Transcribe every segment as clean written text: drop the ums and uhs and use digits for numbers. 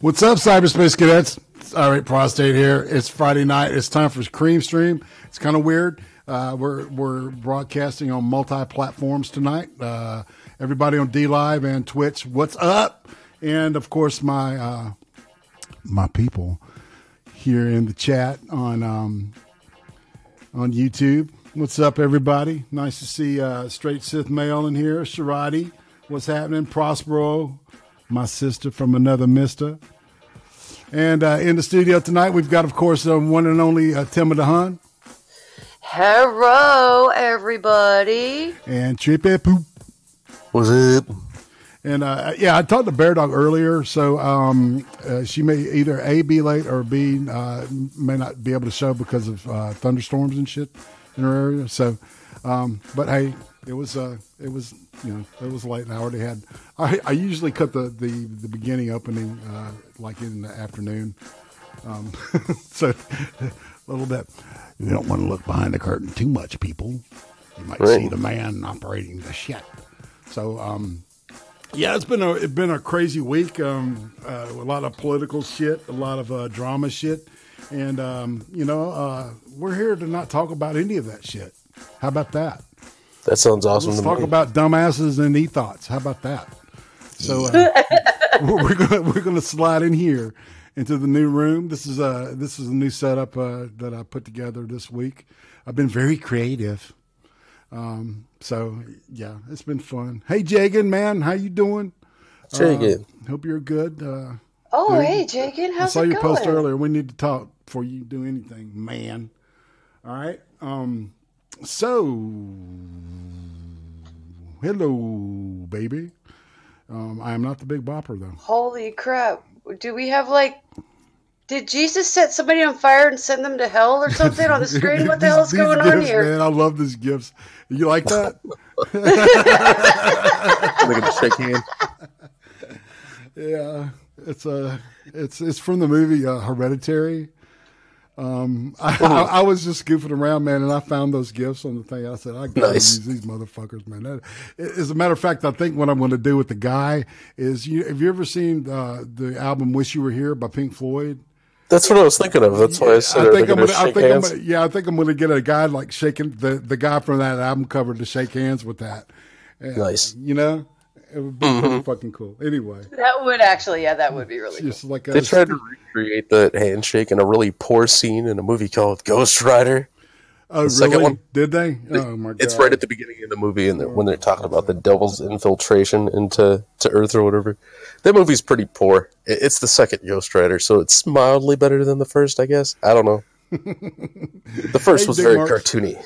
What's up, cyberspace cadets? IRATE Prostate here. It's Friday night. It's time for CREEM STREEM. It's kind of weird. We're broadcasting on multi-platforms tonight. Everybody on DLive and Twitch, what's up? And of course, my people here in the chat on YouTube. What's up, everybody? Nice to see Straight Sith Male in here. Sharadi, what's happening? Prospero, my sister from another mister. And in the studio tonight, we've got, of course, one and only Tim of the Hun. Hello, everybody. And Trippypoop. What's up? And, yeah, I talked to Bear Dog earlier, so she may either A, be late, or B, may not be able to show because of thunderstorms and shit in her area. So, but hey, it was late, and I already had. I usually cut the beginning opening like in the afternoon, so a little bit. You don't want to look behind the curtain too much, people. You might see the man operating the shit. So, yeah, it's been a crazy week. A lot of political shit, a lot of drama shit, and we're here to not talk about any of that shit. How about that? That sounds awesome. Let's talk about dumbasses and e-thoughts. How about that? So we're gonna slide in here into the new room. This is a new setup that I put together this week. I've been very creative. So yeah, it's been fun. Hey Jagan, man, how you doing? Jagan, hope you're good. Hey Jagan, how's it going? I saw your post earlier. We need to talk before you do anything, man. All right. So, hello, baby. I am not the Big Bopper, though. Holy crap. Do we have, did Jesus set somebody on fire and send them to hell or something on the screen? What the hell's going on here? Man, I love these gifts. You like that? Look at the shake hand. Yeah, it's from the movie Hereditary. I was just goofing around, man, and I found those gifts on the thing. I said, I gotta use these motherfuckers, man. As a matter of fact, I think what I'm going to do with the guy is, have you ever seen the album "Wish You Were Here" by Pink Floyd? That's what I was thinking of. That's why I said I think I'm going to get a guy like shaking the guy from that album cover to shake hands with that. And, nice, it would be pretty fucking cool. Anyway, that would actually, that would be really cool. Like they tried to recreate that handshake in a really poor scene in a movie called Ghost Rider. Oh, really? Second one, did they? Oh my god! It's right at the beginning of the movie, and when they're talking about the devil's infiltration into Earth or whatever. That movie's pretty poor. It's the second Ghost Rider, so it's mildly better than the first, I guess. I don't know. The first was very cartoony.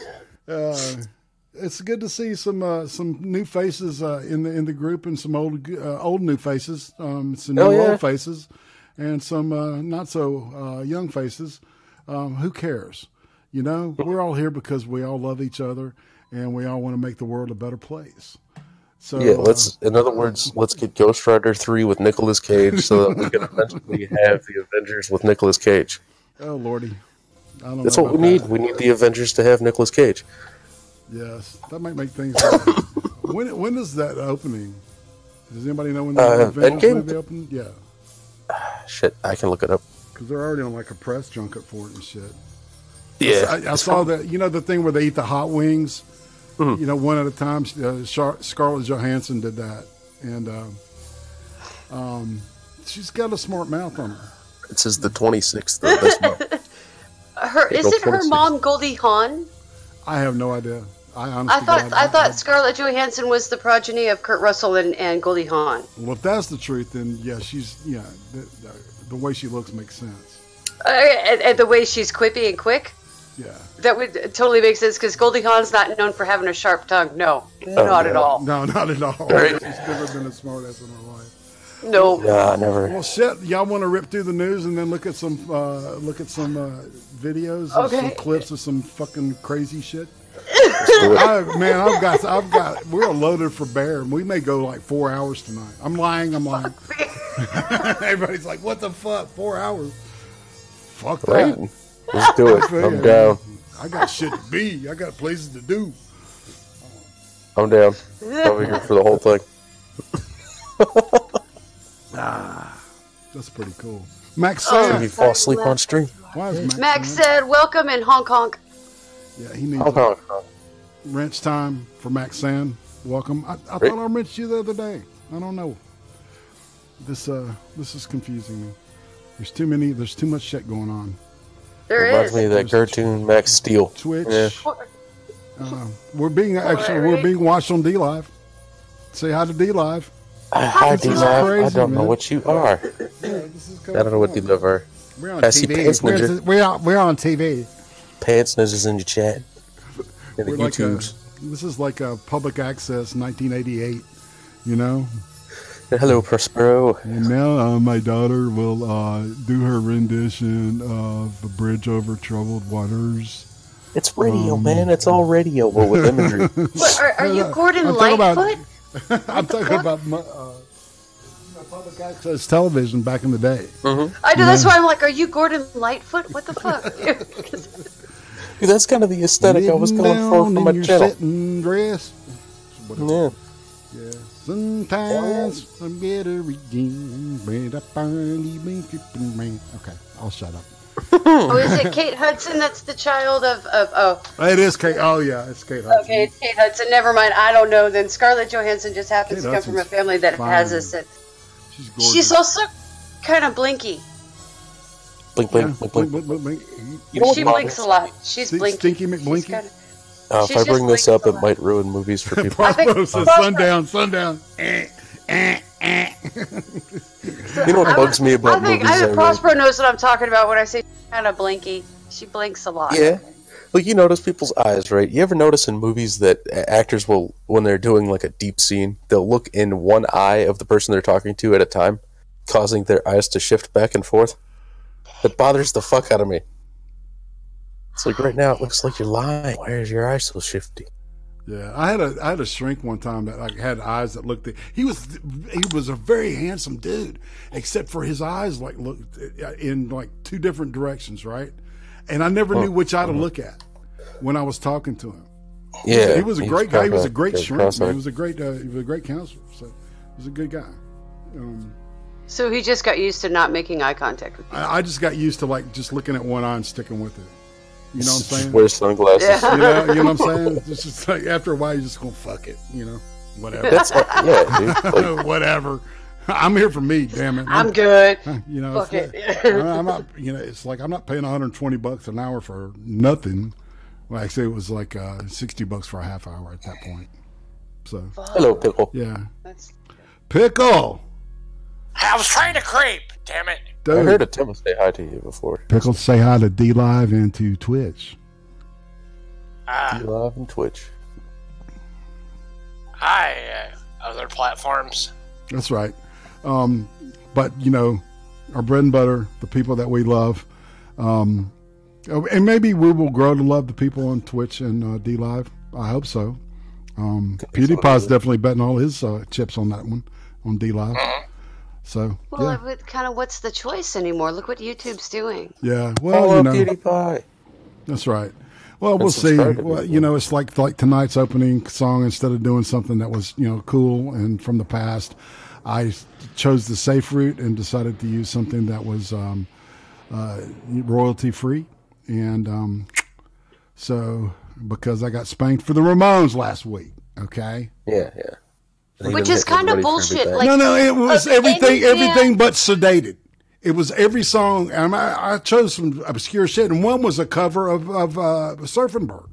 It's good to see some new faces in the group, and some old new faces, some new old faces, and some not so young faces. Who cares? We're all here because we all love each other, and we all want to make the world a better place. So yeah, in other words, let's get Ghost Rider 3 with Nicolas Cage, so that we can eventually have the Avengers with Nicolas Cage. Oh lordy, that's what we need. We need the Avengers to have Nicolas Cage. Yes, that might make things better. When is that opening? Does anybody know when the Avengers movie open? Yeah. Shit, I can look it up. Because they're already on a press junket for it and shit. Yeah. I saw that, the thing where they eat the hot wings, one at a time. Scarlett Johansson did that. And she's got a smart mouth on her. It says the 26th of this month. Isn't her mom Goldie Hawn? I have no idea. I thought Scarlett Johansson was the progeny of Kurt Russell and Goldie Hawn. Well, if that's the truth, then yeah, the way she looks makes sense. And the way she's quippy and quick. Yeah, that would totally make sense because Goldie Hawn's not known for having a sharp tongue. No, not at all. No, not at all. Right. She's never been a smart ass in her life. No. Yeah, never. Well, shit. Y'all want to rip through the news and then look at some videos, some clips of some fucking crazy shit. I've got. We're loaded for bear. We may go like 4 hours tonight. I'm lying. Everybody's like, "What the fuck? 4 hours? Fuck that." Right. Let's do it. I'm down. I got shit to be. I got places to do. I'm down. I'm here for the whole thing. That's pretty cool. Max Oh, said, If you fall asleep on stream. why is Max saying- said, "Welcome in Hong Kong." Yeah, he needs Okay. wrench time for Max San. Welcome. I thought I wrenched you the other day. I don't know. This is confusing me. There's too much shit going on. There Reminds is. me of that cartoon Max Steel. Twitch. Yeah. We're being watched on D Live. Say hi to D Live. Hi, This is D-Live. crazy, I don't know man. what you are. This is I don't know what D-Live are. We're on I see Pants TV. Ninja. We're on TV. Pants Ninjas in your chat. In the We're like YouTubes. this is like a public access 1988. You know. Hello, Prospero. And now my daughter will do her rendition of "The Bridge Over Troubled Waters." It's radio, man. It's all radio, but with imagery. What, are you Gordon I'm talking about- Lightfoot? I'm talking about public access television back in the day. I know. That's why I'm like, are you Gordon Lightfoot? What the fuck? Dude, that's kind of the aesthetic I was going for Down my in your channel. satin dress. Yeah. Yeah. Sometimes I'm better again, but I finally been tripping, man. Okay, I'll shut up. Oh, is it Kate Hudson? That's the child of oh. It is Kate. Oh yeah, it's Kate Hudson. Okay, it's Kate Hudson. Never mind. I don't know. Then Scarlett Johansson just happens Kate to come from a Hudson's family that fine. has a sense. She's gorgeous. She's also kind of blinky. Blink, blink, blink, blink. blink. You know what She bothers blinks a lot. She's blinky. Stinky She's McBlinky? kinda- If She's I just bring this blinking up, a it lot. might ruin movies for people. Prospero says Prospero- sundown. You know what bugs me about movies? I I think read? Prospero knows what I'm talking about when I say kind of blinky. She blinks a lot. Yeah. Well, you notice people's eyes, right? You ever notice in movies that actors will, when they're doing like a deep scene, they'll look in one eye of the person they're talking to at a time, causing their eyes to shift back and forth? It bothers the fuck out of me. It's like right now, it looks like you're lying. Why is your eye so shifty? Yeah, I had a shrink one time that like had eyes that looked. He was a very handsome dude, except for his eyes like looked in like two different directions, right? And I never knew which eye to look at when I was talking to him. Yeah, he was a great guy. He was a great shrink. shrink. He was a great counselor. So he was a good guy. So he just got used to not making eye contact with you. I just got used to like just looking at one eye and sticking with it. You know what I'm saying? Wear sunglasses. Yeah. You know what I'm saying? It's just like after a while, you just gonna fuck it. You know, whatever. That's yeah, dude. Like, Whatever. I'm here for me. Damn it. I'm good. You know, Fuck it's it. like- I'm not. You know, it's like I'm not paying $120 an hour for nothing. Well, actually, it was like $60 for a half hour at that point. So hello, Pickle. yeah, That's- Pickle. I was trying to creep. Damn it. Dude, I heard a Tim say hi to you before. Pickle, say hi to D Live and to Twitch. You live and Twitch. Hi, other platforms. That's right. But you know, our bread and butter, the people that we love, and maybe we will grow to love the people on Twitch and D Live. I hope so. PewDiePie's definitely betting all his chips on that one on D Live. So Well, kind of what's the choice anymore? Look what YouTube's doing. yeah. Well, you know, PewDiePie. that's right. Well, we'll And see. subscribe to Well, people. you know, it's like tonight's opening song. Instead of doing something that was cool and from the past, I chose the safe route and decided to use something that was royalty free. And so because I got spanked for the Ramones last week, okay. Yeah. Which is kind of bullshit. Like, No, it was Okay, everything but sedated. It was every song, and I chose some obscure shit, and one was a cover of Surfing Bird,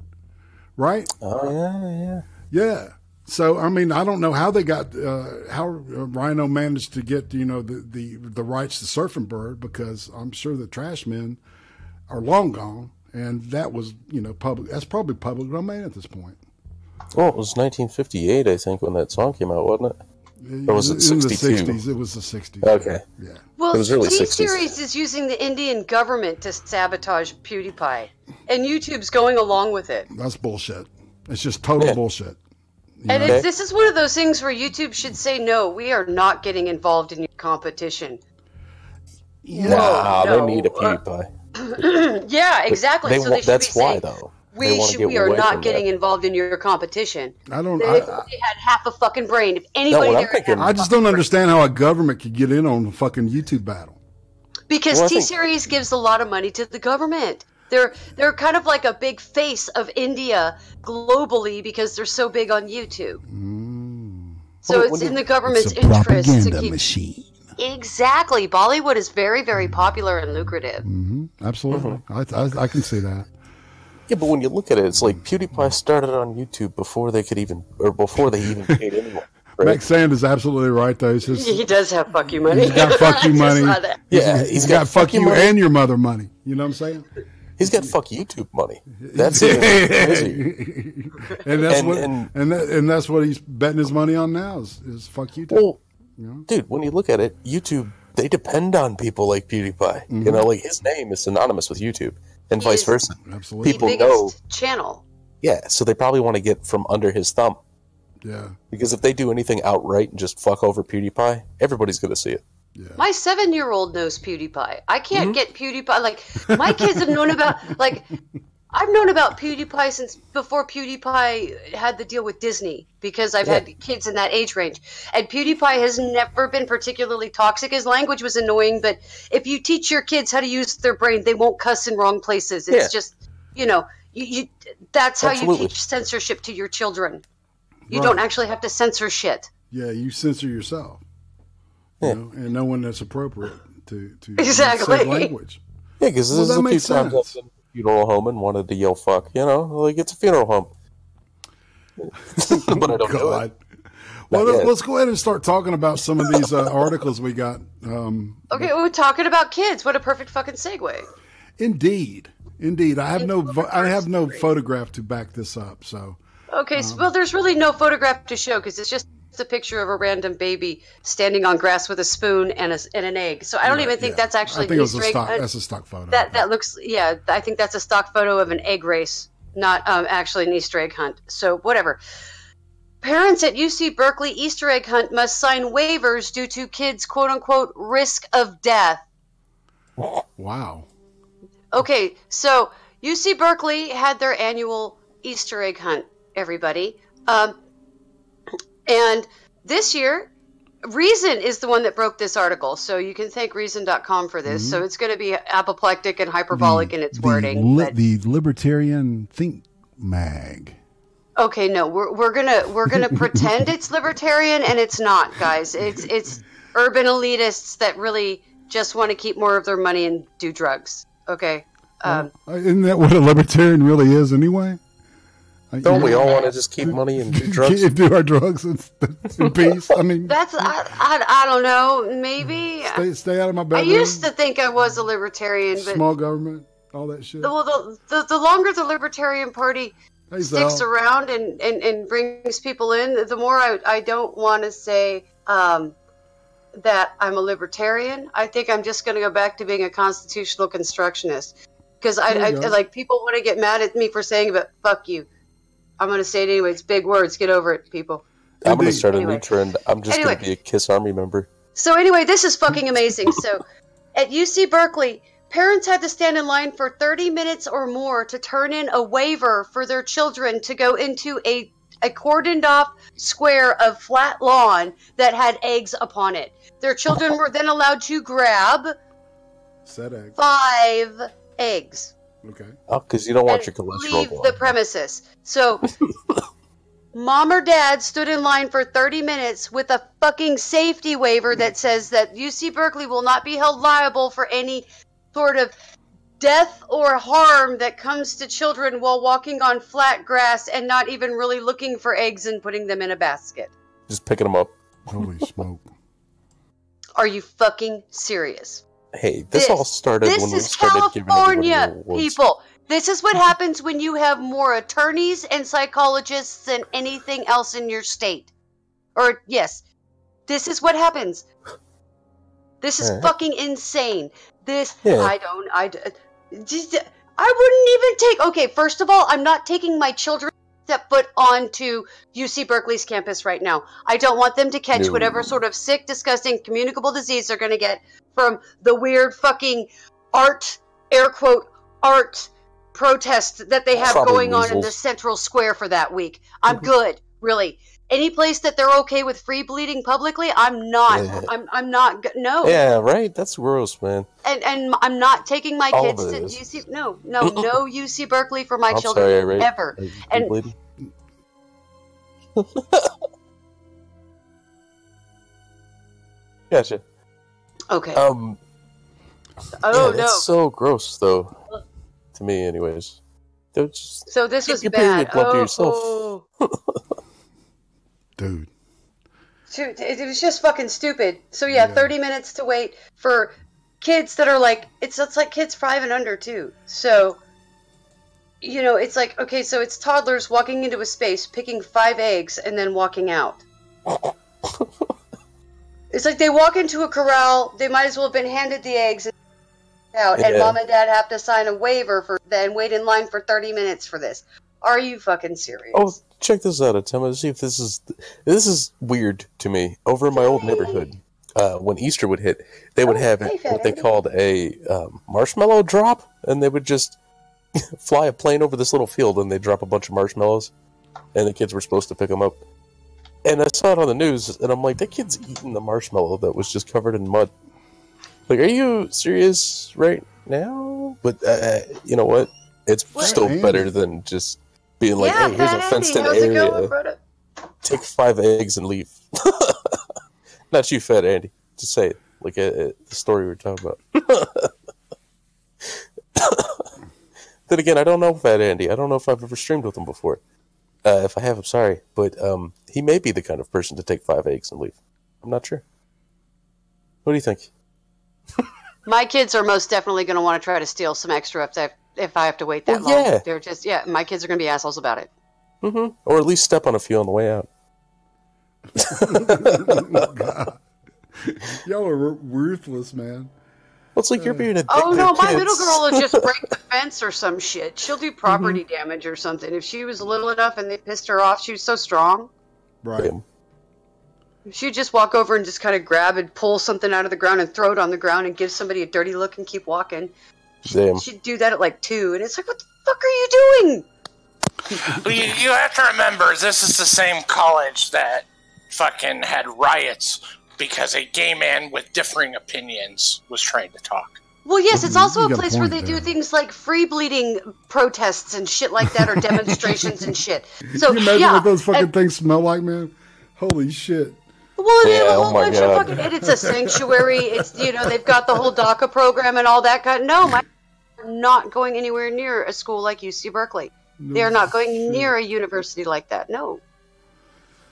right? Oh yeah. Yeah. So I mean, I don't know how they got how Rhino managed to get the rights to Surfing Bird, because I'm sure the trash men are long gone, and that was public. That's probably public domain at this point. Well, it was 1958, I think, when that song came out, wasn't it? Or was it in the 62? 60s? It was the 60s. Okay. Yeah. well, It was early 60s. T-Series is using the Indian government to sabotage PewDiePie, and YouTube's going along with it. That's bullshit. It's just total bullshit. And Okay. this is one of those things where YouTube should say, no, we are not getting involved in your competition. Nah, no. they need a PewDiePie. Yeah, exactly. So they should That's be why, saying, though. We are not getting involved in your competition. I don't. They had half a fucking brain. If anybody I just don't understand how a government could get in on a fucking YouTube battle. Because T-Series gives a lot of money to the government. They're kind of like a big face of India globally because they're so big on YouTube. So it's in the government's interest to keep. Machine. Exactly. Bollywood is very, very popular and lucrative. Absolutely. I can see that. Yeah, but when you look at it, it's like PewDiePie started on YouTube before they even paid anyone. Right? Max Sand is absolutely right, though. He does have fuck you money. He's got fuck you money. Yeah, he's got fuck you and your mother money. You know what I'm saying? He's got fuck YouTube money. That's crazy. and that's what he's betting his money on now is fuck YouTube. Well, dude, when you look at it, YouTube, they depend on people like PewDiePie. You know, like his name is synonymous with YouTube, and vice versa. Absolutely, people know channel. Yeah, so they probably want to get from under his thumb. Yeah, because if they do anything outright and just fuck over PewDiePie, everybody's going to see it. Yeah. My 7-year-old knows PewDiePie. I can't get PewDiePie. Like, my kids have known about, like, I've known about PewDiePie since before PewDiePie had the deal with Disney, because I've had kids in that age range. And PewDiePie has never been particularly toxic. His language was annoying, but if you teach your kids how to use their brain, they won't cuss in wrong places. It's just, you know, that's how you teach censorship to your children. You don't actually have to censor shit. Yeah, you censor yourself. You know, and no one that's appropriate to exactly say language. Yeah, because this is a few times I've been to a funeral home and wanted to yell "fuck." You know, like it's a funeral home. But I don't do it. Well, let's go ahead and start talking about some of these articles we got. Okay, we're talking about kids. What a perfect fucking segue. Indeed. I have no photograph to back this up. So. Okay, well, there's really no photograph to show because it's just a picture of a random baby standing on grass with a spoon and an egg. So I don't even think that's actually. I think that's a stock photo. That looks, I think that's a stock photo of an egg race, not actually an Easter egg hunt. So whatever. Parents at UC Berkeley Easter egg hunt must sign waivers due to kids' quote unquote risk of death. Wow. Okay, so UC Berkeley had their annual Easter egg hunt. Everybody. And this year, Reason is the one that broke this article. So you can thank Reason.com for this. So it's going to be apoplectic and hyperbolic in its wording. The Libertarian Think Mag. Okay, no, we're gonna pretend it's libertarian, and it's not, guys. It's urban elitists that really just want to keep more of their money and do drugs. Okay. Isn't that what a libertarian really is, anyway? Don't we all want to just keep money and do drugs? Do our drugs in peace? I mean, that's I don't know. Maybe stay out of my bedroom. I used to think I was a libertarian, but small government, all that shit. Well, the longer the Libertarian Party sticks around and brings people in, the more I don't want to say that I'm a libertarian. I think I'm just going to go back to being a constitutional constructionist, because I like people want to get mad at me for saying, but fuck you. I'm going to say it anyway. It's big words. Get over it, people. I'm going to start a new trend. I'm just going to be a KISS Army member. So anyway, this is fucking amazing. So at UC Berkeley, parents had to stand in line for 30 minutes or more to turn in a waiver for their children to go into a cordoned off square of flat lawn that had eggs upon it. Their children were then allowed to grab 5 eggs. Okay. Oh, because you don't want your cholesterol leave the premises. So, mom or dad stood in line for 30 minutes with a fucking safety waiver that says that UC Berkeley will not be held liable for any sort of death or harm that comes to children while walking on flat grass and not even really looking for eggs and putting them in a basket. Just picking them up. Holy smoke. Are you fucking serious? Hey, this all started when we started giving California people. This is what happens when you have more attorneys and psychologists than anything else in your state. Or this is what happens. This is fucking insane. I wouldn't even take. Okay, first of all, I'm not taking my children step foot onto UC Berkeley's campus right now. I don't want them to catch whatever sort of sick, disgusting, communicable disease they're going to get from the weird fucking art, air quote, art protest that they have Probably going on in the measles. central square for that week. I'm good, really. Any place that they're okay with free bleeding publicly, I'm not. Yeah. I'm not. No. Yeah, right? That's gross, man. And I'm not taking my All kids of to it is. UC. No UC Berkeley for my I'm children sorry, right? ever. And bleeding? Gotcha. okay. Oh no. that's so gross, though. To me, anyways. Just So this keep was your bad. period blood to yourself. Dude. Dude, it was just fucking stupid. So yeah, 30 minutes to wait for kids that are like, it's like kids 5 and under too. So, you know, it's like, okay, so it's toddlers walking into a space, picking 5 eggs, and then walking out. It's like they walk into a corral, they might as well have been handed the eggs and out, and mom and dad have to sign a waiver for then wait in line for 30 minutes for this. Are you fucking serious? Oh, check this out, Atema. See if this is weird to me. Over in my old neighborhood, when Easter would hit, they would have what they called a marshmallow drop, and they would just fly a plane over this little field, and they'd drop a bunch of marshmallows, and the kids were supposed to pick them up. And I saw it on the news, and I'm like, that kid's eating the marshmallow that was just covered in mud. Like, are you serious right now? But you know what? It's still better than just being like, hey, here's a fenced-in area. Take 5 eggs and leave. Not you, Fat Andy. Just say it. Like the story we were talking about. Then again, I don't know Fat Andy. I don't know if I've ever streamed with him before. If I have, I'm sorry. But he may be the kind of person to take 5 eggs and leave. I'm not sure. What do you think? My kids are most definitely going to want to try to steal some extra if I have to wait that long. Yeah. They're just, my kids are going to be assholes about it. Mm-hmm. Or at least step on a few on the way out. Oh, God. Y'all are ruthless, man. Well, it's like you're being addicted. Oh, no, my kids. little girl will just break the fence or some shit. She'll do property damage or something. If she was little enough and they pissed her off, she was so strong. Right. She'd just walk over and just kind of grab and pull something out of the ground and throw it on the ground and give somebody a dirty look and keep walking. She'd do that at like 2, and it's like, what the fuck are you doing? Well, you have to remember, this is the same college that fucking had riots because a gay man with differing opinions was trying to talk. Well, yes, it's also You a got a place where point they do there. things like free bleeding protests and shit like that, or demonstrations and shit. So, Can you imagine what those fucking things smell like, man? Holy shit. Well, they have a Yeah, oh whole my bunch God. of fucking, and it's a sanctuary. It's, you know, they've got the whole DACA program and all that kind. No, my are not going anywhere near a school like UC Berkeley. They are not going near a university like that. No.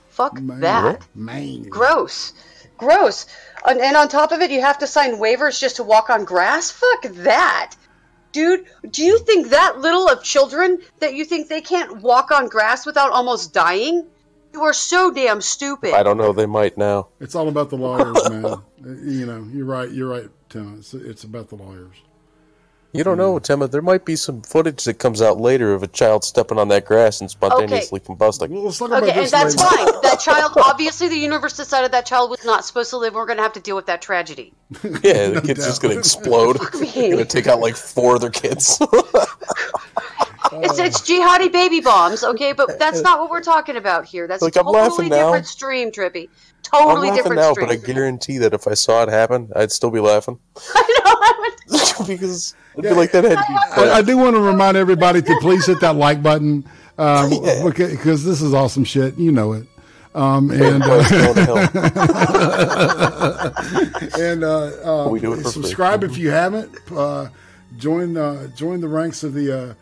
Fuck that. Man. Gross. Gross. And on top of it, you have to sign waivers just to walk on grass? Fuck that. Dude, do you think that little of children that you think they can't walk on grass without almost dying? You are so damn stupid. I don't know. They might now. It's all about the lawyers, man. You know, you're right, Tim. It's about the lawyers. You don't know, Timma. There might be some footage that comes out later of a child stepping on that grass and spontaneously combusting. Well, let's talk about Okay, and this that's later. fine. That child, obviously the universe decided that child was not supposed to live. We're going to have to deal with that tragedy. Yeah, the kid's just going to explode. Going to take out like 4 other kids. It's jihadi baby bombs, okay? But that's not what we're talking about here. That's Like, a I'm laughing totally now. different stream, Trippy. I'm Totally laughing different now, stream. but I guarantee that if I saw it happen, I'd still be laughing. I know. I would. Because I'd be like, that had to be I do want to remind everybody to please hit that like button because this is awesome shit. You know it. And We do it for subscribe if you haven't. Join the ranks of the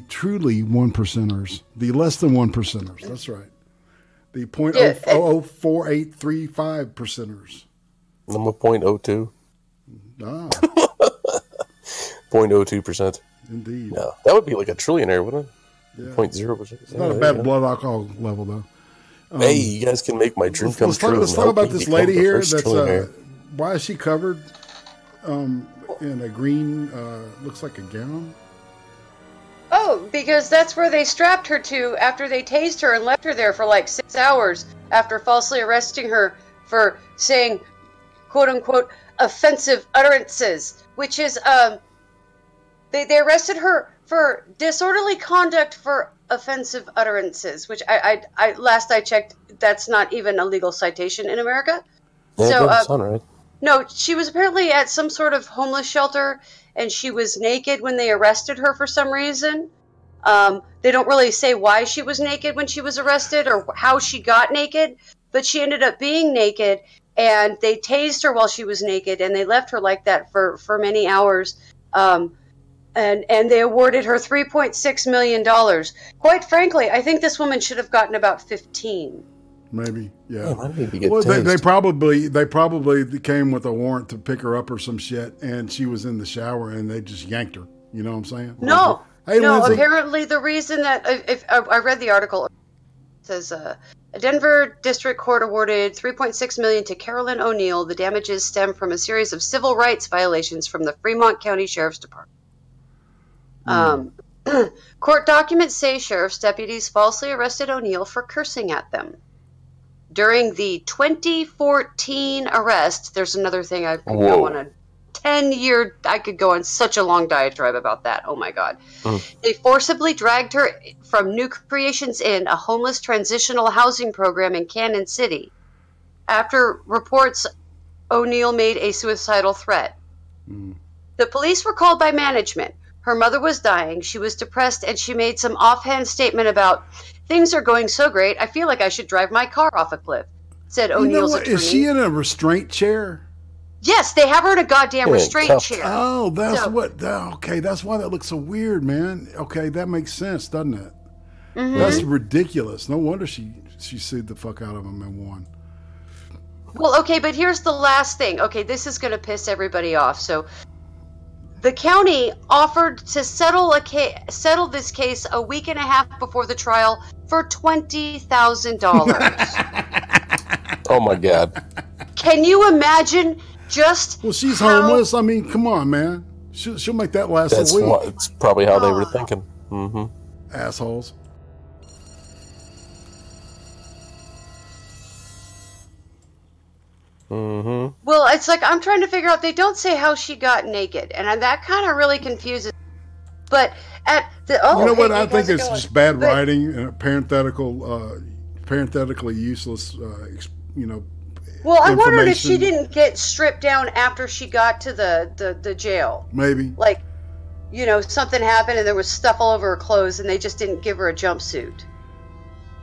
truly 1%ers, the less than 1%ers. That's right. The 0.004835 percenters. I'm a 0.02. Ah, 0.02%. indeed. No, that would be like a trillionaire, wouldn't it? Yeah. 0.0%. It's not a bad blood alcohol level though. Hey, you guys can make my dream come true. Let's and talk help about me this become lady the here. first That's trillionaire. why is she covered in a green? Looks like a gown. Oh, because that's where they strapped her to after they tased her and left her there for like 6 hours after falsely arresting her for saying, quote unquote, offensive utterances, which is, They arrested her for disorderly conduct for offensive utterances, which I last I checked, that's not even a legal citation in America. Yeah, So, it doesn't sound right. no, she was apparently at some sort of homeless shelter, and she was naked when they arrested her for some reason. They don't really say why she was naked when she was arrested or how she got naked, but she ended up being naked, and they tased her while she was naked, and they left her like that for many hours. And they awarded her $3.6 million. Quite frankly, I think this woman should have gotten about 15. Maybe, yeah. Why did he get Well, they tased? they probably came with a warrant to pick her up or some shit, and she was in the shower, and they just yanked her. You know what I'm saying? No, Hey, no. Lindsay. Apparently, the reason that if I read the article, it says a Denver District Court awarded $3.6 million to Carolyn O'Neill. The damages stem from a series of civil rights violations from the Fremont County Sheriff's Department. Court documents say sheriff's deputies falsely arrested O'Neill for cursing at them. During the 2014 arrest, there's another thing I could go on a 10-year, I could go on such a long diatribe about that. Oh my God. They forcibly dragged her from New Creations Inn, a homeless transitional housing program in Cannon City. After reports, O'Neill made a suicidal threat. The police were called by management. Her mother was dying, she was depressed, and she made some offhand statement about, "Things are going so great, I feel like I should drive my car off a cliff," said O'Neill's attorney. Is she in a restraint chair? Yes, they have her in a goddamn restraint chair. Oh, that's okay, that's why that looks so weird, man. Okay, that makes sense, doesn't it? That's ridiculous. No wonder she sued the fuck out of him and won. Well, okay, but here's the last thing. Okay, this is going to piss everybody off. So the county offered to settle this case a week and a half before the trial for $20,000. Oh my God! Can you imagine just? Well, she's homeless. I mean, come on, man. She'll make that last a week. That's probably how they were thinking. Assholes. Well, it's like I'm trying to figure out. They don't say how she got naked, and that kind of really confuses. But at the you know what? I think it's just bad writing and parenthetically useless. Well, I wondered if she didn't get stripped down after she got to the jail. Maybe. Like, something happened and there was stuff all over her clothes, and they just didn't give her a jumpsuit.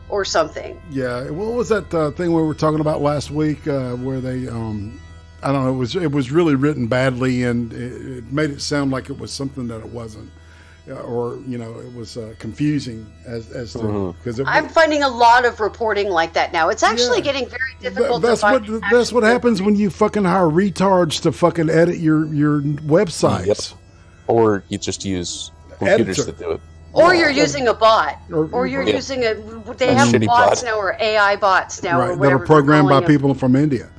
Or something. Yeah. What was that thing we were talking about last week where they, I don't know, it was really written badly, and it made it sound like it was something that it wasn't, or it was confusing as to because I'm finding a lot of reporting like that now. It's actually getting very difficult. That's what happens when you fucking hire retards to fucking edit your websites. Yep. Or you just use computers to do it. Or you're using a bot, or you're using they have bots now, or AI bots now, or whatever. That are programmed by people from India.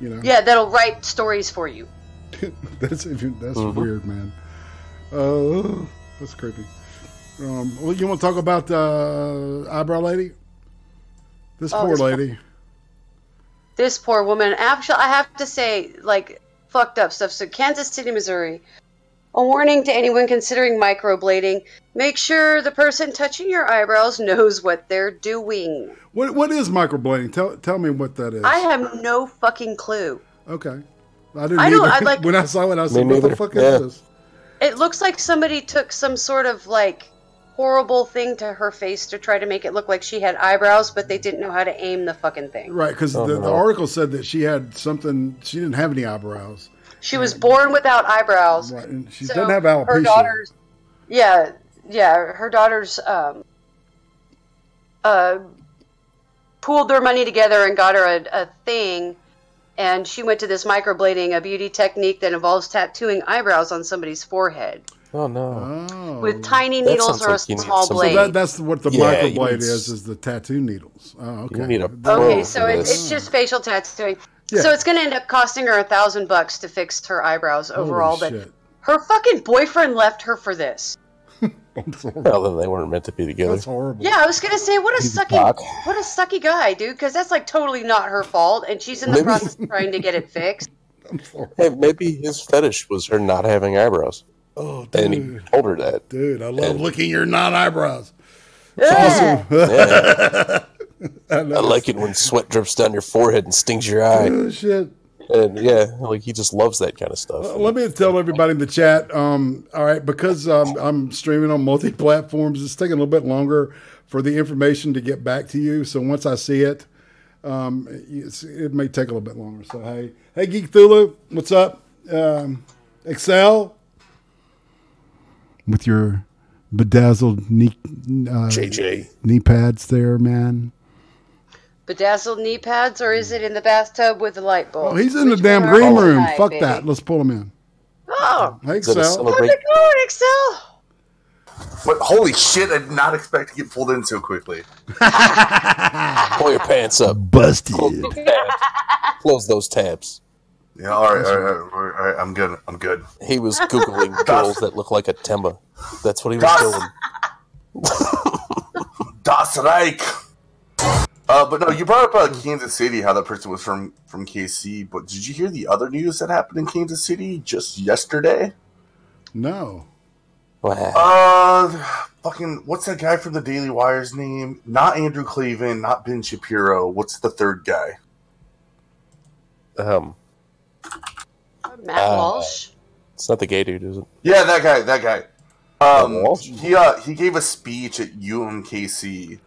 Yeah, that'll write stories for you. that's weird, man. That's creepy. Well, you want to talk about the eyebrow lady? This poor lady. This poor woman. Actually, I have to say, fucked up stuff. So, Kansas City, Missouri. A warning to anyone considering microblading: make sure the person touching your eyebrows knows what they're doing. What is microblading? Tell me what that is. I have no fucking clue. Okay. I didn't either. When I saw it, I said, what the fuck is this? It looks like somebody took some sort of horrible thing to her face to try to make it look like she had eyebrows, but they didn't know how to aim the fucking thing. Right, because the article said that she had something, she didn't have any eyebrows. She was born without eyebrows. Right, and she doesn't have alopecia. Her daughters, her daughters pooled their money together and got her a thing, and she went to this microblading, a beauty technique that involves tattooing eyebrows on somebody's forehead. Oh no! With tiny needles or a small blade. So that's what the microblade is the tattoo needles. Oh, okay. You need a pro so it's just facial tattooing. Yeah. So it's going to end up costing her $1,000 to fix her eyebrows overall. Holy but shit. Her fucking boyfriend left her for this. Well, then they weren't meant to be together. That's horrible. Yeah, I was going to say, what a sucky guy, dude, because that's totally not her fault, and she's in the process of trying to get it fixed. Hey, maybe his fetish was her not having eyebrows. Oh, And he dude. told her that. Dude, I love licking your non-eyebrows. Yeah. Yeah. I like it when sweat drips down your forehead and stings your eye. Oh, shit. And yeah, like he just loves that kind of stuff. Let me tell everybody in the chat. All right, because I'm streaming on multi-platforms, it's taking a little bit longer for the information to get back to you. So once I see it, it may take a little bit longer. So hey, Geek Thulu, what's up? Excel with your bedazzled knee pads there, man. Bedazzled knee pads, or is it in the bathtub with the light bulb? Oh, he's in the damn green room. Fuck that. Let's pull him in. Oh, hey, Excel. how's it going, Excel? But holy shit! I did not expect to get pulled in so quickly. Pull your pants up. Busted. Close those tabs. Yeah, all right. I'm good. He was Googling girls that look like a Temba. That's what he was doing. Das Reich. But no, you brought up Kansas City, how that person was from KC. But did you hear the other news that happened in Kansas City just yesterday? No. Fucking, what's that guy from the Daily Wire's name? Not Andrew Clavin, not Ben Shapiro. What's the third guy? Matt Walsh. It's not the gay dude, is it? Yeah, that guy. Walsh? He gave a speech at UMKC,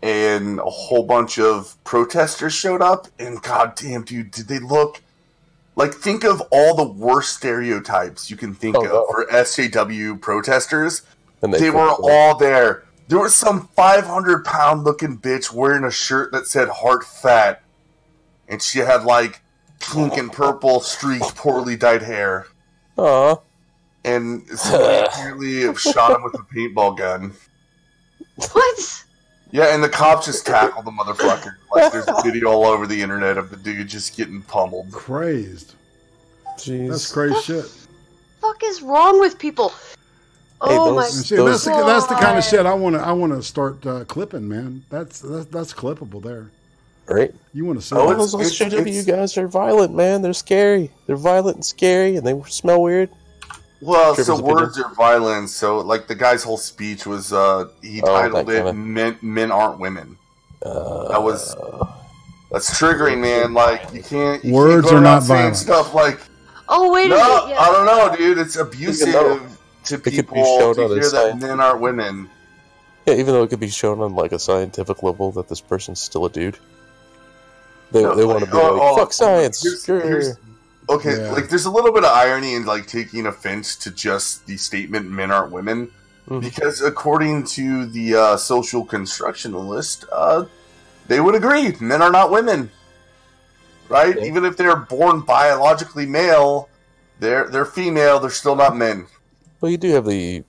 and a whole bunch of protesters showed up, and goddamn, dude, did they look like, think of all the worst stereotypes you can think of for SJW protesters. And they were all there. There was some 500-pound looking bitch wearing a shirt that said heart fat, and she had like pink and purple streaked, poorly dyed hair. Aww. And somebody apparently shot him with a paintball gun. What? Yeah, and the cops just tackled the motherfucker. Like, there's a video all over the internet of the dude just getting pummeled. Crazed. Jeez. That's crazy shit. What the fuck is wrong with people? Oh my God. That's the kind of shit I want to start clipping, man. That's clippable there. Right? You want to see those SJW guys are violent, man. They're scary. They're violent and scary, and they smell weird. Well, so words are violence. So, like, the guy's whole speech was, he titled it Men Aren't Women. That's triggering, man. Like, you can't words are not violent. Stuff like, oh, wait a minute. Yeah. I don't know, dude. It's abusive to people to hear that men aren't women. Yeah, even though it could be shown on, like, a scientific level that this person's still a dude. They want to be like, fuck science. Like, there's a little bit of irony in, like, taking offense to just the statement men aren't women. Because according to the social constructionalist, they would agree men are not women. Right? Yeah. Even if they're born biologically male, they're female, they're still not men. Well, you do have the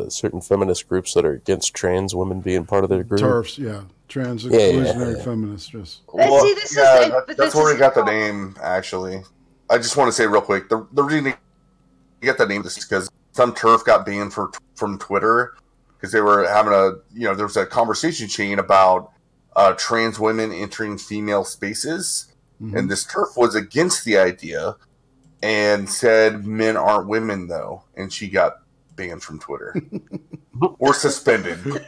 certain feminist groups that are against trans women being part of their group. TERFs, yeah. Trans exclusionary feminists. Just. Well, that's where we got the name, actually. I just want to say real quick, the reason you get that name is because some TERF got banned from Twitter because they were having there was a conversation chain about trans women entering female spaces, and this TERF was against the idea and said men aren't women though, and she got banned from Twitter or suspended.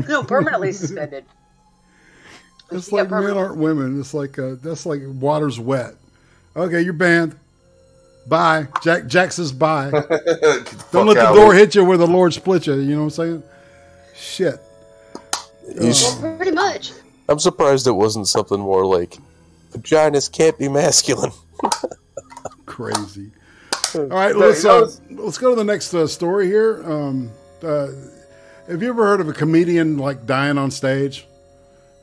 No, permanently suspended. It's like men aren't women. It's like that's like water's wet. Okay, you're banned. Bye. Jack says bye. Don't let the door hit you where the Lord split you. You know what I'm saying? Shit. Pretty much. I'm surprised it wasn't something more like vaginas can't be masculine. Crazy. All right, let's go to the next story here. Have you ever heard of a comedian like dying on stage?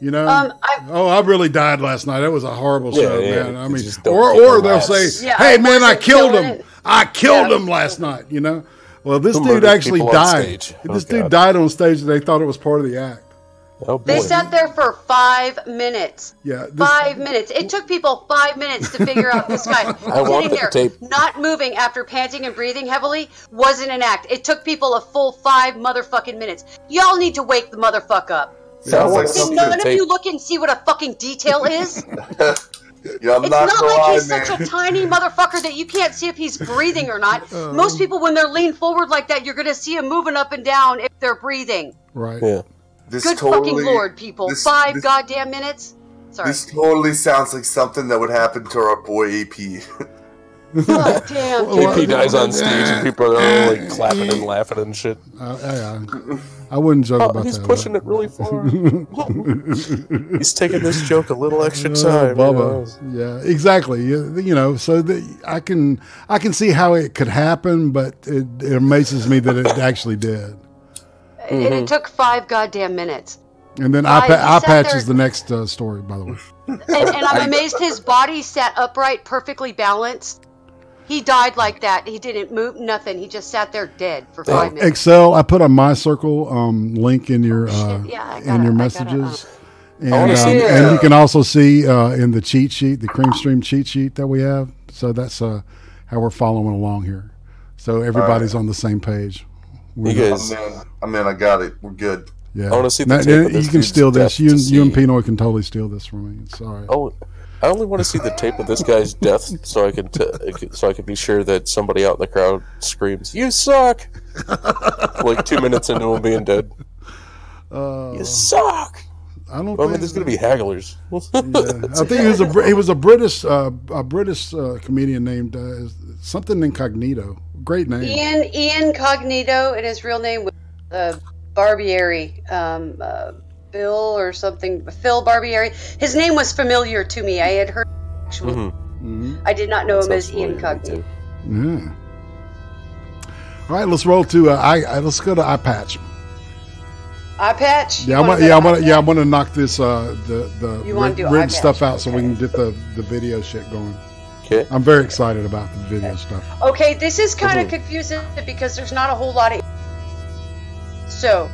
You know, I really died last night. That was a horrible show, man. I mean, or they'll say, "Hey, man, I killed him. I killed him last night." You know, well, this dude actually died. This dude died on stage, and they thought it was part of the act. Oh, boy. They sat there for 5 minutes. Yeah, 5 minutes. It took people 5 minutes to figure out this guy sitting there, not moving after panting and breathing heavily, wasn't an act. It took people a full 5 motherfucking minutes. Y'all need to wake the motherfuck up. Sounds like Did none of you look and see what a fucking detail is? Yeah, I'm It's not not gonna like lie, he's man. such a tiny motherfucker that you can't see if he's breathing or not. Most people, when they're leaned forward like that, you're going to see him moving up and down if they're breathing. Right. Yeah. This Good totally, fucking Lord, people. this- 5 this- goddamn minutes? Sorry. This totally sounds like something that would happen to our boy AP. God damn, Well, He dude. dies on stage and people are all like clapping and laughing and shit. I wouldn't joke about He's that. pushing it really far. He's taking this joke a little extra time. Bubba. Yeah, exactly. You know, so I can see how it could happen, but it amazes me that it actually did. And it took 5 goddamn minutes. And then He eye sat patch there- is the next story, by the way. And I'm amazed his body sat upright, perfectly balanced. He died like that. He didn't move, nothing. He just sat there dead for 5 minutes. Excel, I put a My Circle link in your Yeah, in your messages. And, wanna see it. and you can also see in the cheat sheet, the CREEM STREEM cheat sheet that we have. So that's how we're following along here. So everybody's on the same page. You guys, I'm in. I got it. We're good. Yeah. I wanna see the Now, tape of this you can dude's steal this. death You to and see. Pinoy can totally steal this from me. Sorry. oh, I only want to see the tape of this guy's death so I can be sure that somebody out in the crowd screams, "You suck!" like 2 minutes into him being dead. You suck. I don't. I mean, there's gonna be hagglers. I think he was a British comedian named something Incognito. Great name. Ian Cognito, and his real name was Barbieri. Bill or something. Phil Barbieri. His name was familiar to me. I had heard actually. I did not know him as Ian Cognito. Yeah. All right, let's roll to let's go to eye patch. Eye patch? Yeah, I want to knock this the You wanna do eye written patch, stuff out so we okay. can get the video shit going. Okay. I'm very excited about the video stuff. Okay, this is kind of confusing because there's not a whole lot of. So,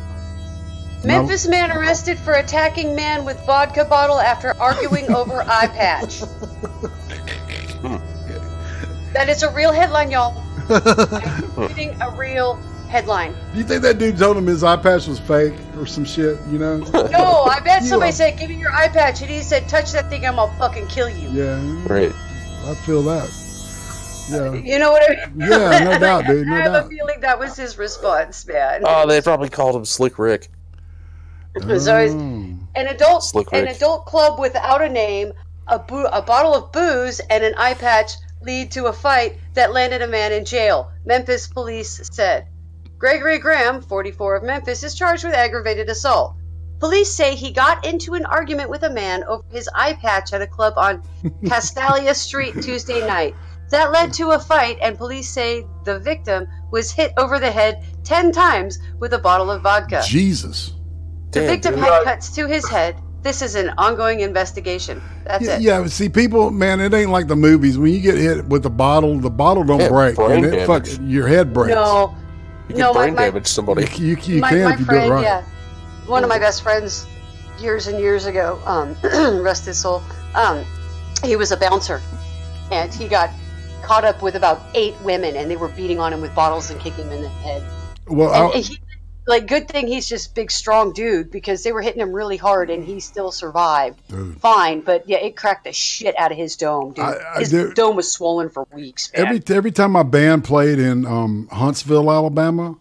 Memphis man arrested for attacking man with vodka bottle after arguing over eye patch. That is a real headline, y'all. I'm reading a real headline. Do you think that dude told him his eye patch was fake or some shit? You know? No, I bet somebody Yeah. said, "Give me your eye patch," and he said, "Touch that thing, I'm gonna fucking kill you." Yeah. Right. I feel that. Yeah. You know what I mean? Yeah, no doubt, dude. No I have doubt. a feeling that was his response, man. Oh, they probably called him Slick Rick. So he's an adult Slick Rick. club without a name, a bottle of booze, and an eye patch lead to a fight that landed a man in jail. Memphis police said. Gregory Graham, 44 of Memphis, is charged with aggravated assault. Police say he got into an argument with a man over his eye patch at a club on Castalia Street Tuesday night. That led to a fight, and police say the victim was hit over the head 10 times with a bottle of vodka. Jesus. The Damn, victim dude. had cuts to his head. This is an ongoing investigation. That's it. Yeah, see, people, man, it ain't like the movies. When you get hit with the bottle don't Yeah, break. brain And damage. your head breaks. No, You can brain my damage somebody. You can my if you do it friend, right. yeah, one of my best friends, years and years ago, rest his soul. He was a bouncer, and he got caught up with about 8 women, and they were beating on him with bottles and kicking him in the head. Well, And he, like, good thing he's just big, strong dude, because they were hitting him really hard, and he still survived. Dude. Fine, but yeah, it cracked the shit out of his dome, dude. His dome was swollen for weeks, man. every time my band played in Huntsville, Alabama,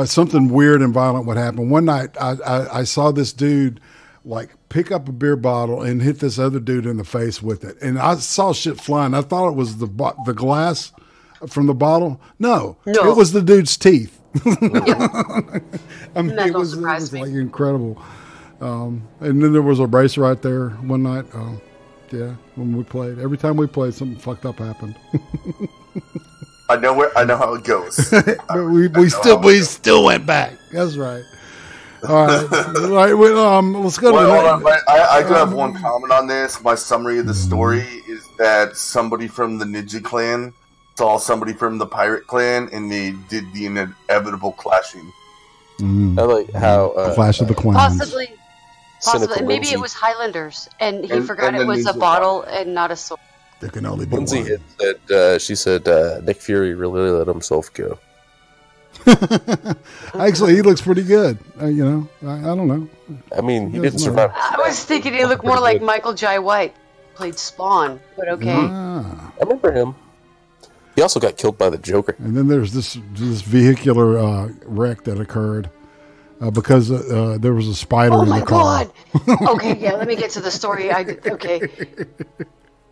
something weird and violent would happen. One night, I saw this dude like pick up a beer bottle and hit this other dude in the face with it, and I saw shit flying. I thought it was the glass from the bottle. No, it was the dude's teeth. I mean, That it don't was surprise me. like incredible. And then there was a race right there one night. Yeah, when we played, every time we played, something fucked up happened. I know how it goes. But we still went back. That's right. All right, all right. Well, let's go to Well, the hold on, next. I do have one comment on this. My summary of the story is that somebody from the Ninja Clan saw somebody from the Pirate Clan, and they did the inevitable clashing. I like how Flash of the Clowns. Possibly. Cynical Maybe Lindsay. it was Highlanders, and he And- forgot and it then was a Ninja bottle and not a sword. There can only be Lindsay one. had said, she said Nick Fury really let himself go. Actually, he looks pretty good. You know, I don't know. I mean, he He didn't doesn't survive. I was thinking he looked more like Michael Jai White. played Spawn, but okay. Ah. I remember him. He also got killed by the Joker. And then there's this vehicular wreck that occurred because there was a spider in the car. Oh my god! Okay, yeah, let me get to the story.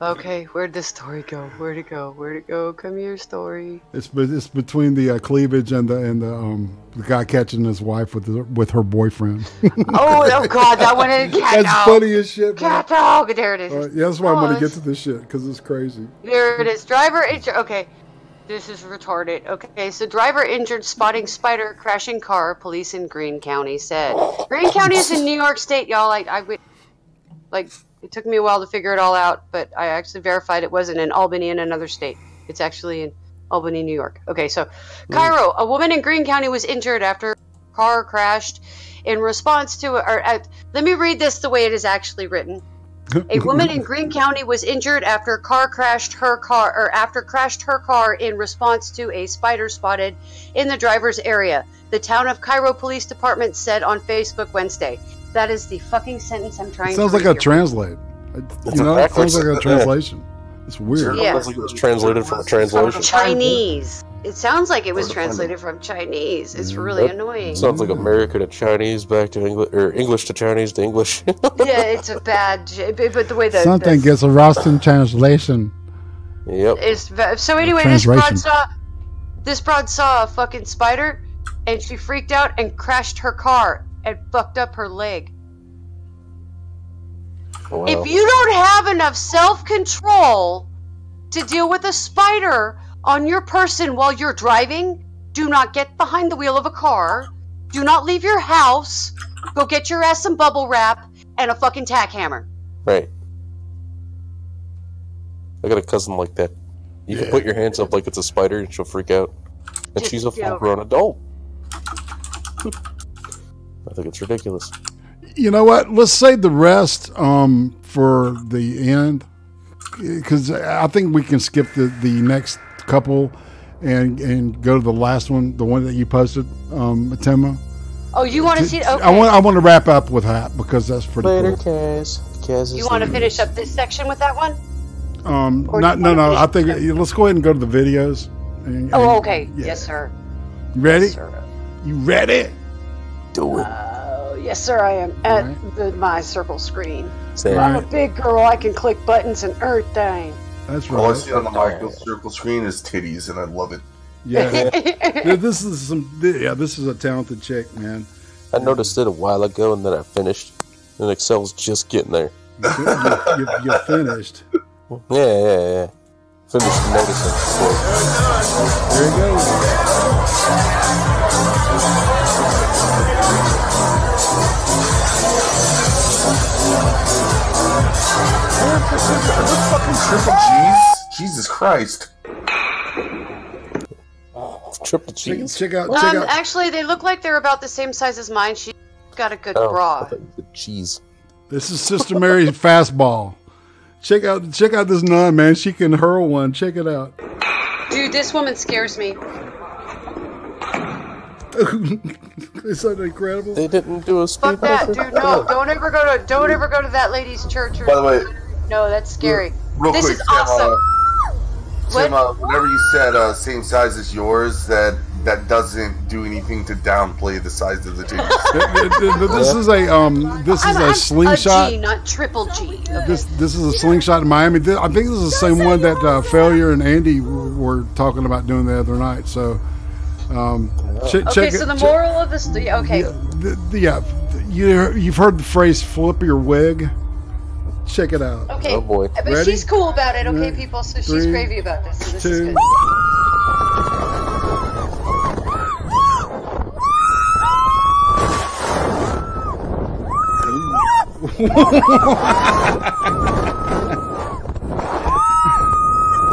Okay, where'd this story go? Where'd it go? Where'd it go? Come here, story. It's between the cleavage and the guy catching his wife with her boyfriend. Oh god, that one is cat That's funny as shit. Cat dog. There it is. Yeah, that's why I'm going to get to this shit because it's crazy. There it is. Driver injured. Okay, this is retarded. Okay, so driver injured spotting spider crashing car. Police in Greene County said. Greene County is in New York State, y'all. It took me a while to figure it all out, but I actually verified it wasn't in Albany in another state. It's actually in Albany, New York. Okay, so Cairo, a woman in Greene County was injured after a car crashed in response to, let me read this the way it is actually written. A woman in Greene County was injured after crashed her car in response to a spider spotted in the driver's area. The town of Cairo Police Department said on Facebook Wednesday. That is the fucking sentence I'm trying to read. Sounds like a translate. It sounds like a translation. It's weird. Yeah. It sounds like it was translated from a translation. Chinese. It sounds like it was translated from Chinese. It's really annoying. Sounds like America to Chinese back to English, or English to Chinese to English. Yeah, it's a bad, but the way that something gets a lost in translation. Yep. So anyway, this broad saw a fucking spider, and she freaked out and crashed her car and fucked up her leg. Wow. If you don't have enough self-control to deal with a spider on your person while you're driving, do not get behind the wheel of a car. Do not leave your house. Go get your ass some bubble wrap and a fucking tack hammer. Right. I got a cousin like that. You can put your hands up like it's a spider and she'll freak out. And she's a full-grown adult. I think it's ridiculous. You know what? Let's save the rest for the end, because I think we can skip the next couple and go to the last one, the one that you posted, Tema. Oh, you want to see? Okay. I want to wrap up with that because that's pretty cool. Kaz. You want to finish up this section with that one? No. I think let's go ahead and go to the videos. Okay. Yeah. Yes, sir. You ready? Yes, sir. You ready? Do it. Yes, sir, I am at my circle screen. Same. I'm a big girl. I can click buttons and everything. That's right. All I see on the Michael circle screen is titties, and I love it. Yeah. This is a talented chick, man. I noticed it a while ago, and then I finished. And Excel's just getting there. You finished. Yeah. Finished noticing. There he goes. Are those fucking triple G's? Jesus Christ. Triple G's. Check out. Actually, they look like they're about the same size as mine. She's got a good bra. The cheese. This is Sister Mary's fastball. Check out this nun, man. She can hurl one. Check it out. Dude, this woman scares me. Is that incredible? They didn't do a speed. Fuck that, dude. No, don't ever go to that lady's church. By the way, no, that's scary. Real this quick, is awesome. Tim, whenever you said same size as yours, that doesn't do anything to downplay the size of the titties. This is a slingshot. A G, not triple G. Okay. This is a slingshot in Miami. I think this is the same one that Failure and Andy were talking about doing the other night. So, check so the moral of this, okay. You've heard the phrase "flip your wig." Check it out. Okay. Oh boy. But Ready? she's cool about it, okay, people? So she's 3, gravy about this. So this 2. is good.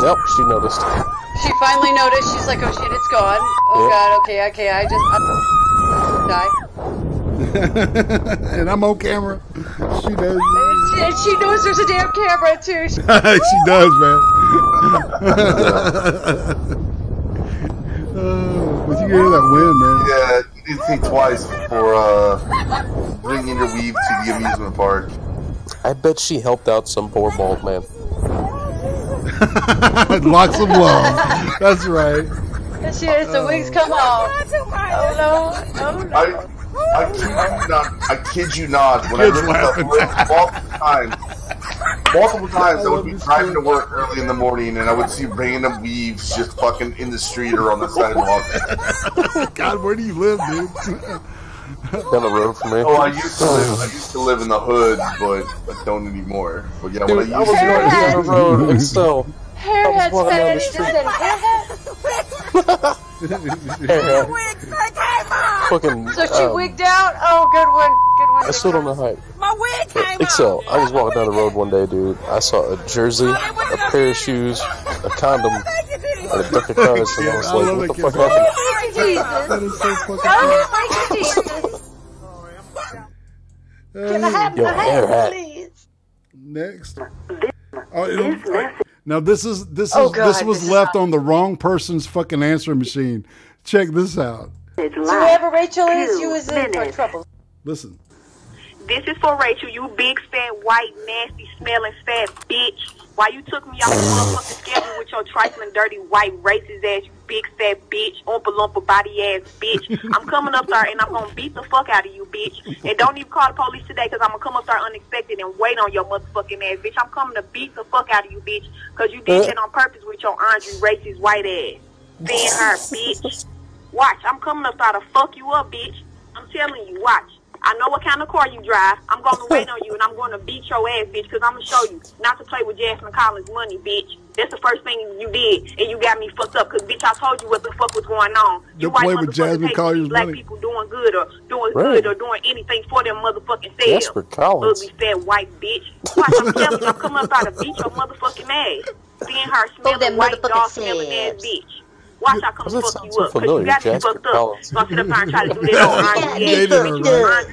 Yep, she noticed. She finally noticed. She's like, oh shit, it's gone. Oh god, okay, I die. And I'm on camera. She does. And she knows there's a damn camera too. She does, man. But you can hear that wind, man. Yeah, you didn't think twice before bringing your weave to the amusement park. I bet she helped out some poor bald man. Lots of love. That's right. Shit, the wings come off. Oh no! Oh no! I kid you not. When I lived in the hood, multiple times, I would be driving to work early in the morning, and I would see random weaves just fucking in the street or on the sidewalk. God, where do you live, dude? Down the road from me. Oh, I used to live in the hood, but I don't anymore. But yeah, Dude, I was going down the road and still. Hairhead Spanish just said hairhead. Fucking. So she wigged out. Oh, good one. Good one. I stood on the height. My wig came Excel. I was walking down the road one day, dude. I saw a jersey, a pair of shoes, a condom, and a deck of cards, and I was like, what the fuck happened? That is so fucking Can I have my hat, please? Next. Now this was left on the wrong person's fucking answering machine. Check this out. So whoever Rachel is, you is in for trouble. Listen. This is for Rachel, you big, fat, white, nasty, smelling, fat bitch. Why you took me off the motherfucking schedule with your trifling, dirty, white, racist ass, you big, fat bitch, oompa loompa body ass bitch. I'm coming up there and I'm gonna beat the fuck out of you, bitch. And don't even call the police today because I'm gonna come up there unexpected and wait on your motherfucking ass, bitch. I'm coming to beat the fuck out of you, bitch, because you did that on purpose with your Andre racist white ass. Being her, bitch. Watch, I'm coming up there to fuck you up, bitch. I'm telling you, watch. I know what kind of car you drive. I'm going to wait on you, and I'm going to beat your ass, bitch, because I'm going to show you not to play with Jasmine Collins' money, bitch. That's the first thing you did, and you got me fucked up, because, bitch, I told you what the fuck was going on. You play with Jasmine Collins' black money. People doing good or doing good or doing anything for them motherfucking selves. Jasmine Collins. Ugly, fat, white bitch. Watch, I'm telling you, I'm coming up out to beat your motherfucking ass. Seeing her smelling white, dog smelling ass bitch. Watch, I come fuck you up, because you got me fucked up. So I sit up there and try to do that on Andre.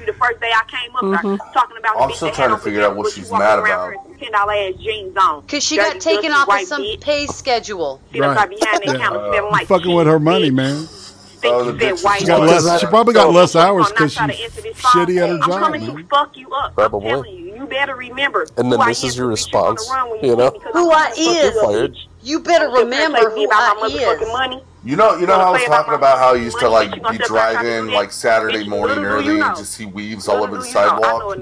The first day I came up there, talking about I'm still trying to figure out what she's mad about. $10 ass jeans on. Because she got taken off of some pay schedule. Right. Fucking with her money, man. She She probably got less hours because she's shitty at her job. I'm coming to fuck you up. Probably. I'm telling you, you better remember. And then this is your response, you know? Who I is. You better remember who I is. You know how I was talking about how I used to like be driving like Saturday morning early and just see weaves all over the sidewalk.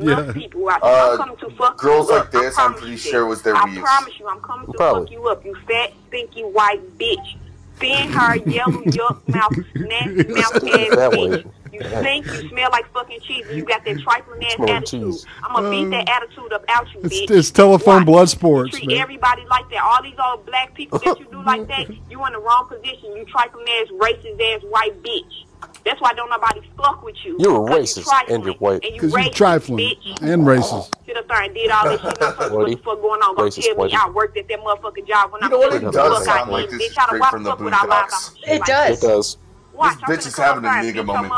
Girls like this, I'm pretty sure was their weaves. I promise you, I'm coming to fuck you up. You fat, stinky white bitch. Thin hair, yellow, yuck mouth, nasty mouth ass bitch. You stink, you smell like fucking cheese, and you got that trifling ass attitude. I'm gonna beat that attitude up out you, bitch. It's telephone blood sports, you treat man. everybody like that. All these old black people that you do like that, you in the wrong position. You trifling ass, racist ass white bitch. That's why don't nobody fuck with you. You're a racist and you're white. Because you're trifling and racist. Sit up there and did all this shit. Not what the fuck going on. Gonna tell me I worked at that motherfucking job when I'm it does sound like this straight from the boondocks. It does. It does. Watch, this bitch is having a nigga moment.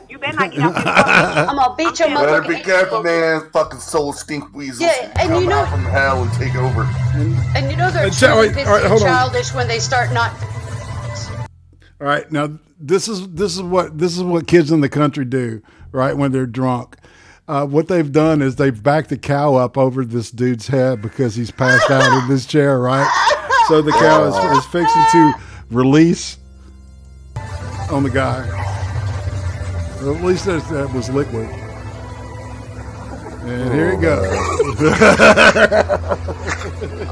You better not get out there. I'm gonna beat your motherfucking Better be careful, man. Fucking soul stink weasels. Yeah, and come you know out from hell and take over. And you know they're truly pissy and childish when they start not. All right, now this is what kids in the country do, right? When they're drunk, what they've done is they've backed the cow up over this dude's head because he's passed out in this chair, right? So the cow is fixing to release on the guy. Or at least that was liquid. And here it goes.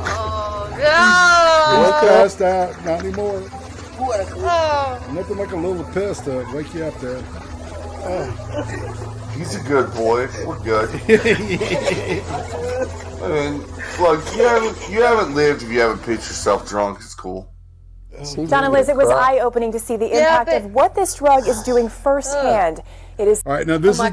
Oh He's no! passed out. Not anymore. Oh. Nothing like a little piss to wake you up there. Oh. He's a good boy. We're good. I mean, look, you haven't lived if you haven't pitched yourself drunk. It's cool. John and Liz, it was eye-opening to see the impact of what this drug is doing firsthand. It is. All right, now this is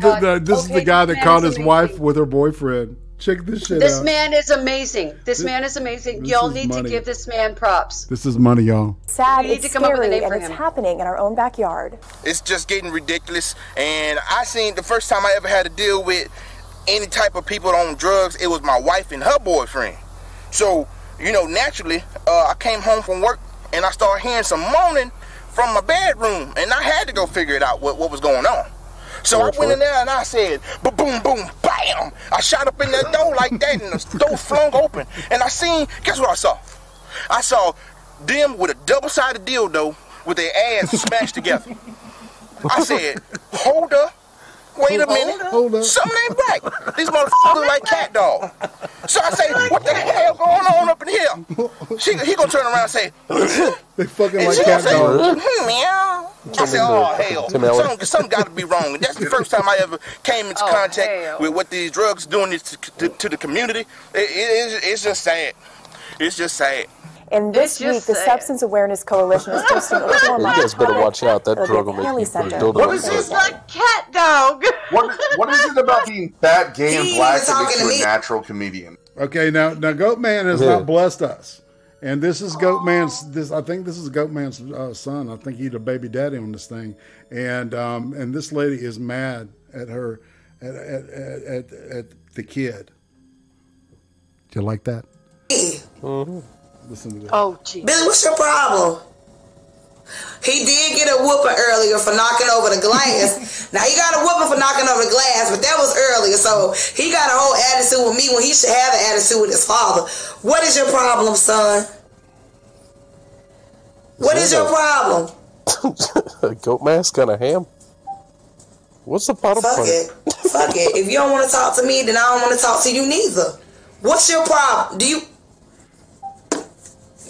the guy that caught his wife with her boyfriend. Check this shit out. This man is amazing. This man is amazing. Y'all need to give this man props. This is money, y'all. Sad, it's scary, and it's happening in our own backyard. It's just getting ridiculous, and I seen the first time I ever had to deal with any type of people on drugs, it was my wife and her boyfriend. So, you know, naturally, I came home from work, and I started hearing some moaning from my bedroom, and I had to go figure it out what was going on. So I went in there and I said, boom, boom, bam. I shot up in that door like that, and the door flung open. And I seen, guess what I saw? I saw them with a double-sided dildo with their ass smashed together. I said, hold up. Wait a minute. Hold up. Something ain't right. These motherfuckers look like cat dog. So I say, what the hell going on up in here? He gonna turn around and say, they fucking like cat dogs. Meow. I said, oh, hell. Something got to be wrong. And that's the first time I ever came into contact with what these drugs doing to the community. It's just sad. It's just sad. And this week, the Substance Awareness Coalition is hosting a tour. You guys better watch out. That drug will make you put a dildo. What is this like cat dog? What is it about being fat, gay, and black that makes you a natural comedian? Okay, now Goatman has not blessed us, and this is Goatman's. I think this is Goatman's son. I think he's the baby daddy on this thing, and this lady is mad at her at the kid. Do you like that? Mm-hmm. Listen to this. Oh, geez. Billy, what's your problem? He did get a whooping earlier for knocking over the glass. Now, he got a whooping for knocking over the glass, but that was earlier. So, he got a whole attitude with me when he should have an attitude with his father. What is your problem, son? What is your problem? A goat mask on a ham? What's the bottom part? Fuck it. Fuck it. If you don't want to talk to me, then I don't want to talk to you neither. What's your problem? Do you...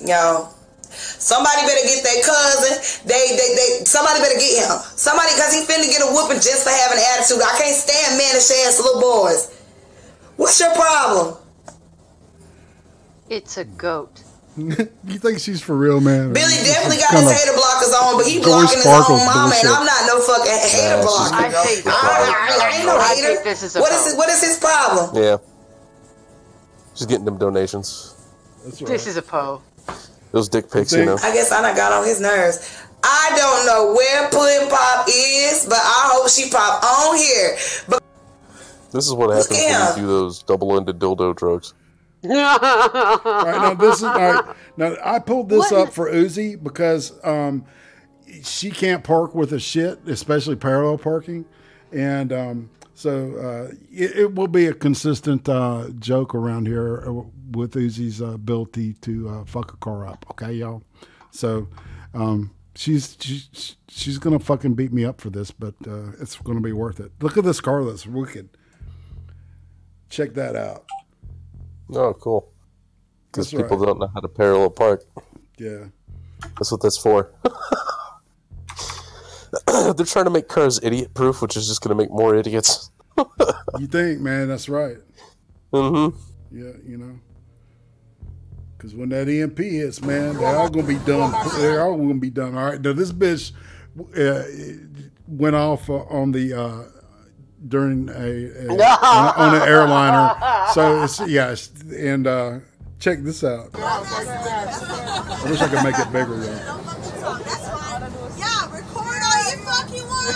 Yo, somebody better get their cousin. Somebody better get him. Somebody, because he finna get a whooping just for having an attitude. I can't stand mannish ass little boys. What's your problem? It's a goat. You think she's for real, man? Billy definitely got his hater blockers on, but he blocking his own mama, and I'm not no fucking hater blocker. I ain't no hater. What is his problem? Yeah. She's getting them donations. That's right. This is a Poe. Those dick pics, you know. I guess I done got on his nerves. I don't know where Puddin' Pop is, but I hope she pop on here. But this is what happens when you do those double-ended dildo drugs. All right, now this is all right. Now I pulled this up for Uzi because she can't park with a shit, especially parallel parking, and so it will be a consistent joke around here with Uzi's ability to fuck a car up. Okay, y'all. So she's gonna fucking beat me up for this, but it's gonna be worth it. Look at this car, that's wicked. Check that out. Oh, cool. Because people don't know how to parallel park. Yeah. That's what that's for. They're trying to make cars idiot-proof, which is just going to make more idiots. You think, man? That's right. Mm-hmm. Yeah, you know. Because when that EMP hits, man, they're all going to be done. They're all going to be done. All right. Now, this bitch went off on the... during on an airliner, so it's and check this out. I wish I could make it bigger though. Yeah, record all you fucking want.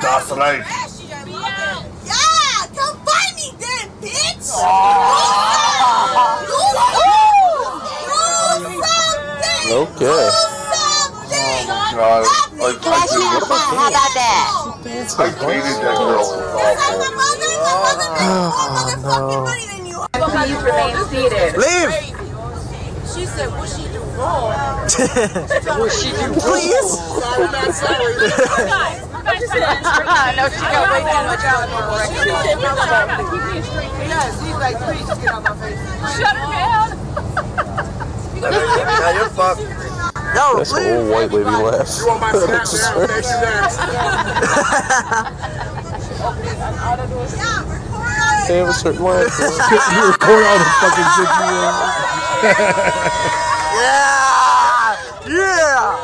That's right. Yeah, come find me then, bitch. Okay. Oh my god. How about that? I hated that girl. Leave! She said, what she do wrong? What she do please? No, she got way too much out of Yes, he's like, please just get out my face. Shut her down. Now you're fucked. No, that's an old white lady laugh. You want my Snapchat? They have a certain laugh. You record all the fucking shit you want. Yeah!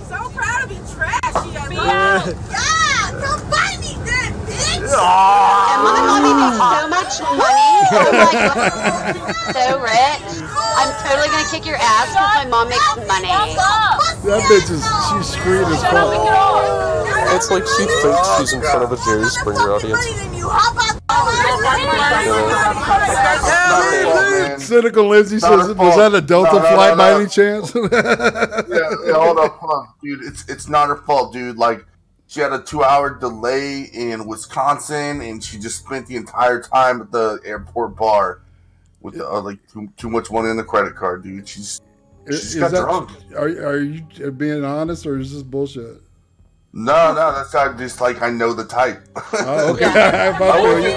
So proud of you, trashy. Yeah, come find me then, bitch. And my mommy makes so much money. Oh my god, so rich. I'm totally gonna kick your ass because my mom makes money. That bitch she's screwed as fuck. It's like she thinks she's in front of a Jerry Springer audience. Cynical Lindsay says, was that a Delta flight by any chance? yeah, hold on, dude. It's not her fault, dude. Like, she had a 2-hour delay in Wisconsin, and she just spent the entire time at the airport bar with like too much money on the credit card, dude. She's got drunk. Are you being honest, or is this bullshit? No, that's not just like I know the type. Oh, okay. I feel you.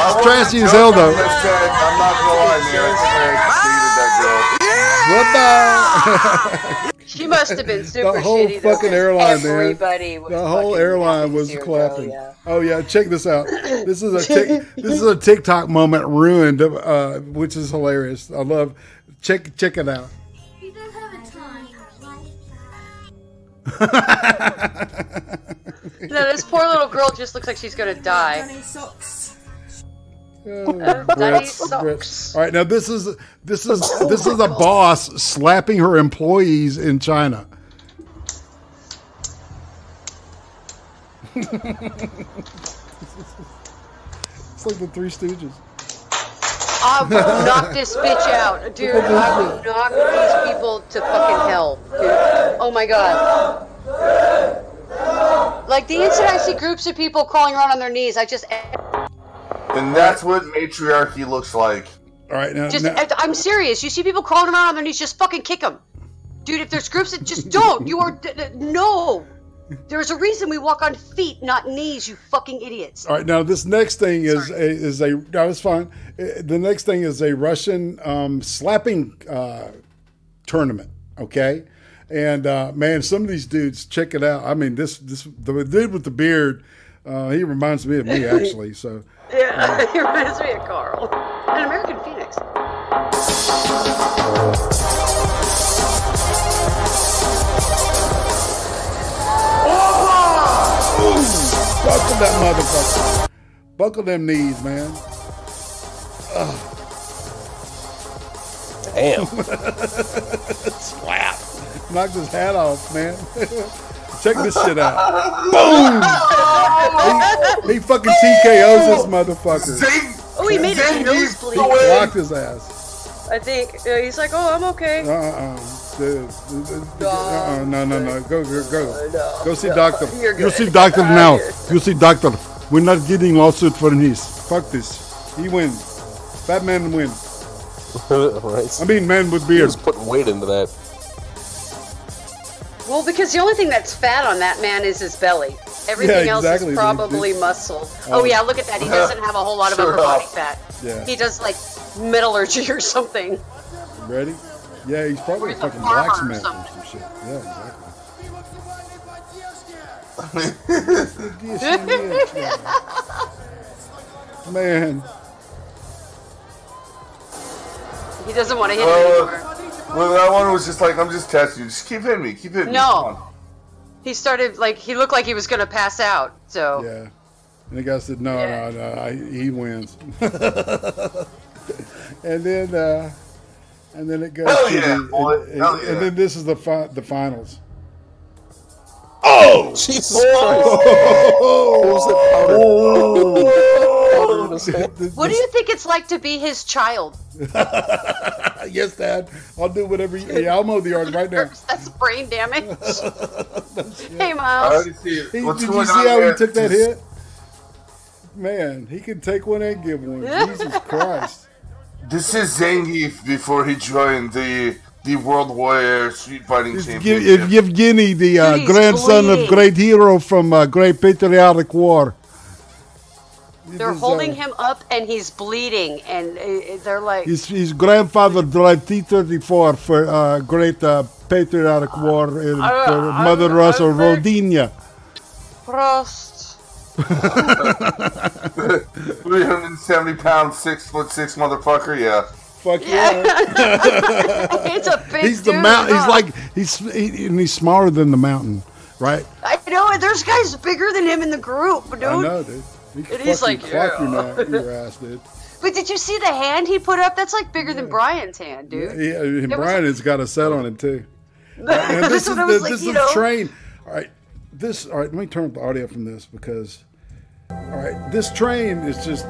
It's trashy as hell, though. I'm not gonna lie, man. I dated that girl. What the? She must have been super the whole shitty. fucking airline, man. Everybody was the whole airline was clapping. Girl, yeah. Oh yeah, check this out. This is a TikTok moment ruined, which is hilarious. I love. Check it out. No, this poor little girl just looks like she's gonna die. Brits. All right, now this is a boss slapping her employees in China. It's like the Three Stooges. I will knock this bitch out, dude. I will knock these people to fucking hell, dude. Oh my god. Like the instant I see groups of people crawling around on their knees, I just. And that's what matriarchy looks like. All right, now, I'm serious. You see people crawling around on their knees, just fucking kick them, dude. If there's groups that just don't, you are no. There's a reason we walk on feet, not knees. You fucking idiots. All right, now this next thing is no, it's fine. The next thing is a Russian slapping tournament. Okay, and man, some of these dudes, check it out. I mean, the dude with the beard, he reminds me of me actually. So yeah, he reminds me of Carl, an American Phoenix. Buckle that motherfucker. Buckle them knees, man. Ugh. Damn. Slap. Knocked his hat off, man. Check this shit out. Boom! He fucking TKOs this motherfucker. Oh, he made his nose bleed. He clocked his ass. I think he's like, oh, I'm okay. Dude. No. Go see doctor. You see doctor now. You see doctor. We're not getting lawsuit for this. Fuck this. He wins. Fat man win. Right. I mean, man with beard. He's putting weight into that. Well, because the only thing that's fat on that man is his belly. Everything else is probably muscle. Oh yeah, look at that. He doesn't have a whole lot of upper body fat. Yeah. He does like metallurgy or something. Ready? Yeah, he's probably a fucking blacksmith or some shit. Yeah, exactly. Man. He doesn't want to hit him anymore. Well, that one was just like, I'm just testing you. Just keep hitting me. Keep hitting me. No. He started, like, he looked like he was going to pass out, so. Yeah. And the guy said, no, he wins. and then it goes Hell to yeah, boy. and then this is the finals. Oh! Jesus Christ. What do you think it's like to be his child? Yes, Dad. I'll do whatever I'll mow the yard right now. That's brain damage. Hey, Miles. Did you see how he took that hit? Man, he can take one and give one. Jesus Christ. This is Zangief before he joined the World Warrior Street Fighting Championship. Yevgeny, the grandson of great hero from Great Patriotic War. They're holding him up and he's bleeding, and they're like. His grandfather drive T-34 for Great Patriotic War in Mother Russia, Rodinia. Prost. 370 pounds, 6'6" motherfucker. Yeah. Fuck yeah. It's a big He's the dude. mountain. He's smaller than the mountain, right? I know, and there's guys bigger than him in the group, dude. I know, dude. And he's like, clock your ass, dude. But did you see the hand he put up? That's like bigger than Brian's hand, dude. Yeah, Brian has got a set on him too. This is the train. All right, let me turn up the audio from this because All right, this train is just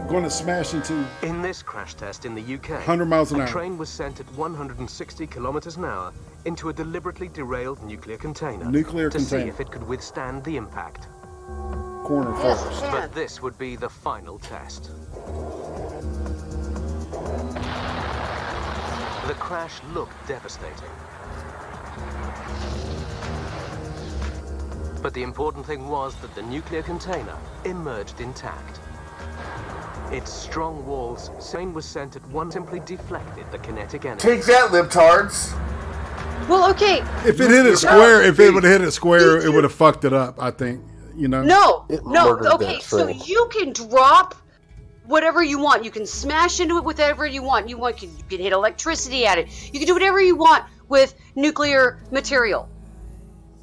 going to smash into. In this crash test in the UK, 100 miles an hour. A train was sent at 160 kilometers an hour into a deliberately derailed nuclear container. To see if it could withstand the impact. Corner first. But this would be the final test. The crash looked devastating. But the important thing was that the nuclear container emerged intact. Its strong walls, train was sent at one, simply deflected the kinetic energy. Take that, libtards. Well, okay. If it hit it square, if it would have hit it square, it would have fucked it up, I think. You know? No. Okay, so you can drop whatever you want. You can smash into it with whatever you want. You can hit electricity at it. You can do whatever you want with nuclear material.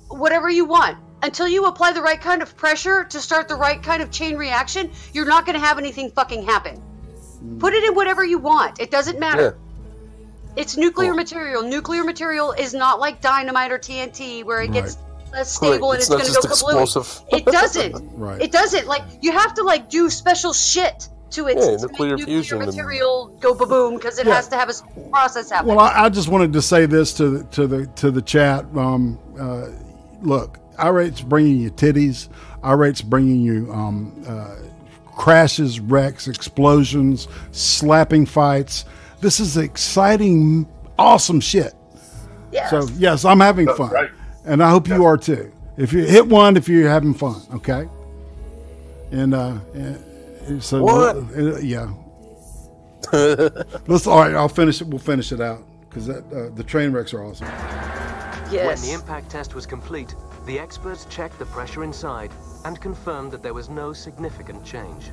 Whatever you want. Until you apply the right kind of pressure to start the right kind of chain reaction, you're not going to have anything fucking happen. Put it in whatever you want. It doesn't matter. Yeah. It's nuclear material. Nuclear material is not like dynamite or TNT where it gets less stable and it's going to go kablooey. It doesn't. It doesn't. Like, you have to like do special shit to it to nuclear make fusion nuclear material go ba-boom because it has to have a process happen. Well, I just wanted to say this to the chat. Look, IRATE's bringing you titties. IRATE's bringing you crashes, wrecks, explosions, slapping fights. This is exciting, awesome shit. Yes. So, yes, I'm having fun. Right. And I hope you are too. If you hit one, if you're having fun, okay? And so, yeah. All right, I'll finish it. We'll finish it out because the train wrecks are awesome. Yes. When the impact test was complete, the experts checked the pressure inside and confirmed that there was no significant change.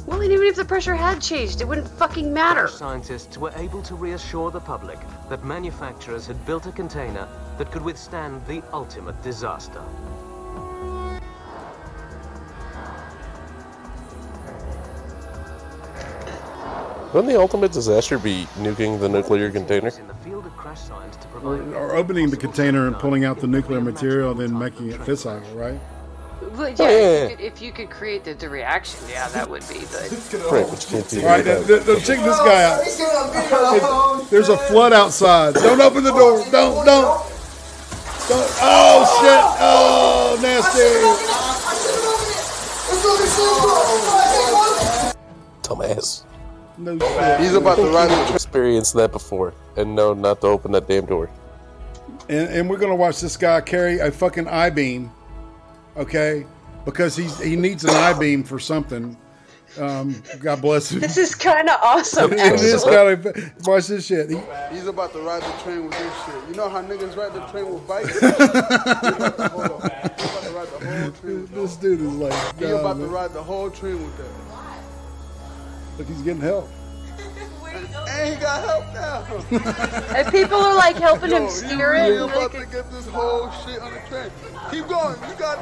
Well, and even if the pressure had changed, it wouldn't fucking matter. Scientists were able to reassure the public that manufacturers had built a container that could withstand the ultimate disaster. Wouldn't the ultimate disaster be nuking the nuclear container? Or opening the container and pulling out the nuclear material and then making it fissile, right? Well, yeah, if you could create the reaction, yeah, that would be good. Right, but you can't do All right, check this guy out. There's a flood outside. Don't open the door. Don't. Oh, shit. Oh, nasty. Dumbass. No shit. He's about to run into experienced that before and know not to open that damn door. And we're gonna watch this guy carry a fucking I-beam, okay? Because he needs an I-beam for something. God bless him. This is kind of awesome. Watch this shit. He's about to ride the train with this shit. You know how niggas ride the train with bikes? He's about to ride the whole train. This dude is like. He's about to ride the whole train with that. Look, he's getting help. And he got help now. And people are like helping him steer it. He's about to get this whole shit on the train. Keep going. You got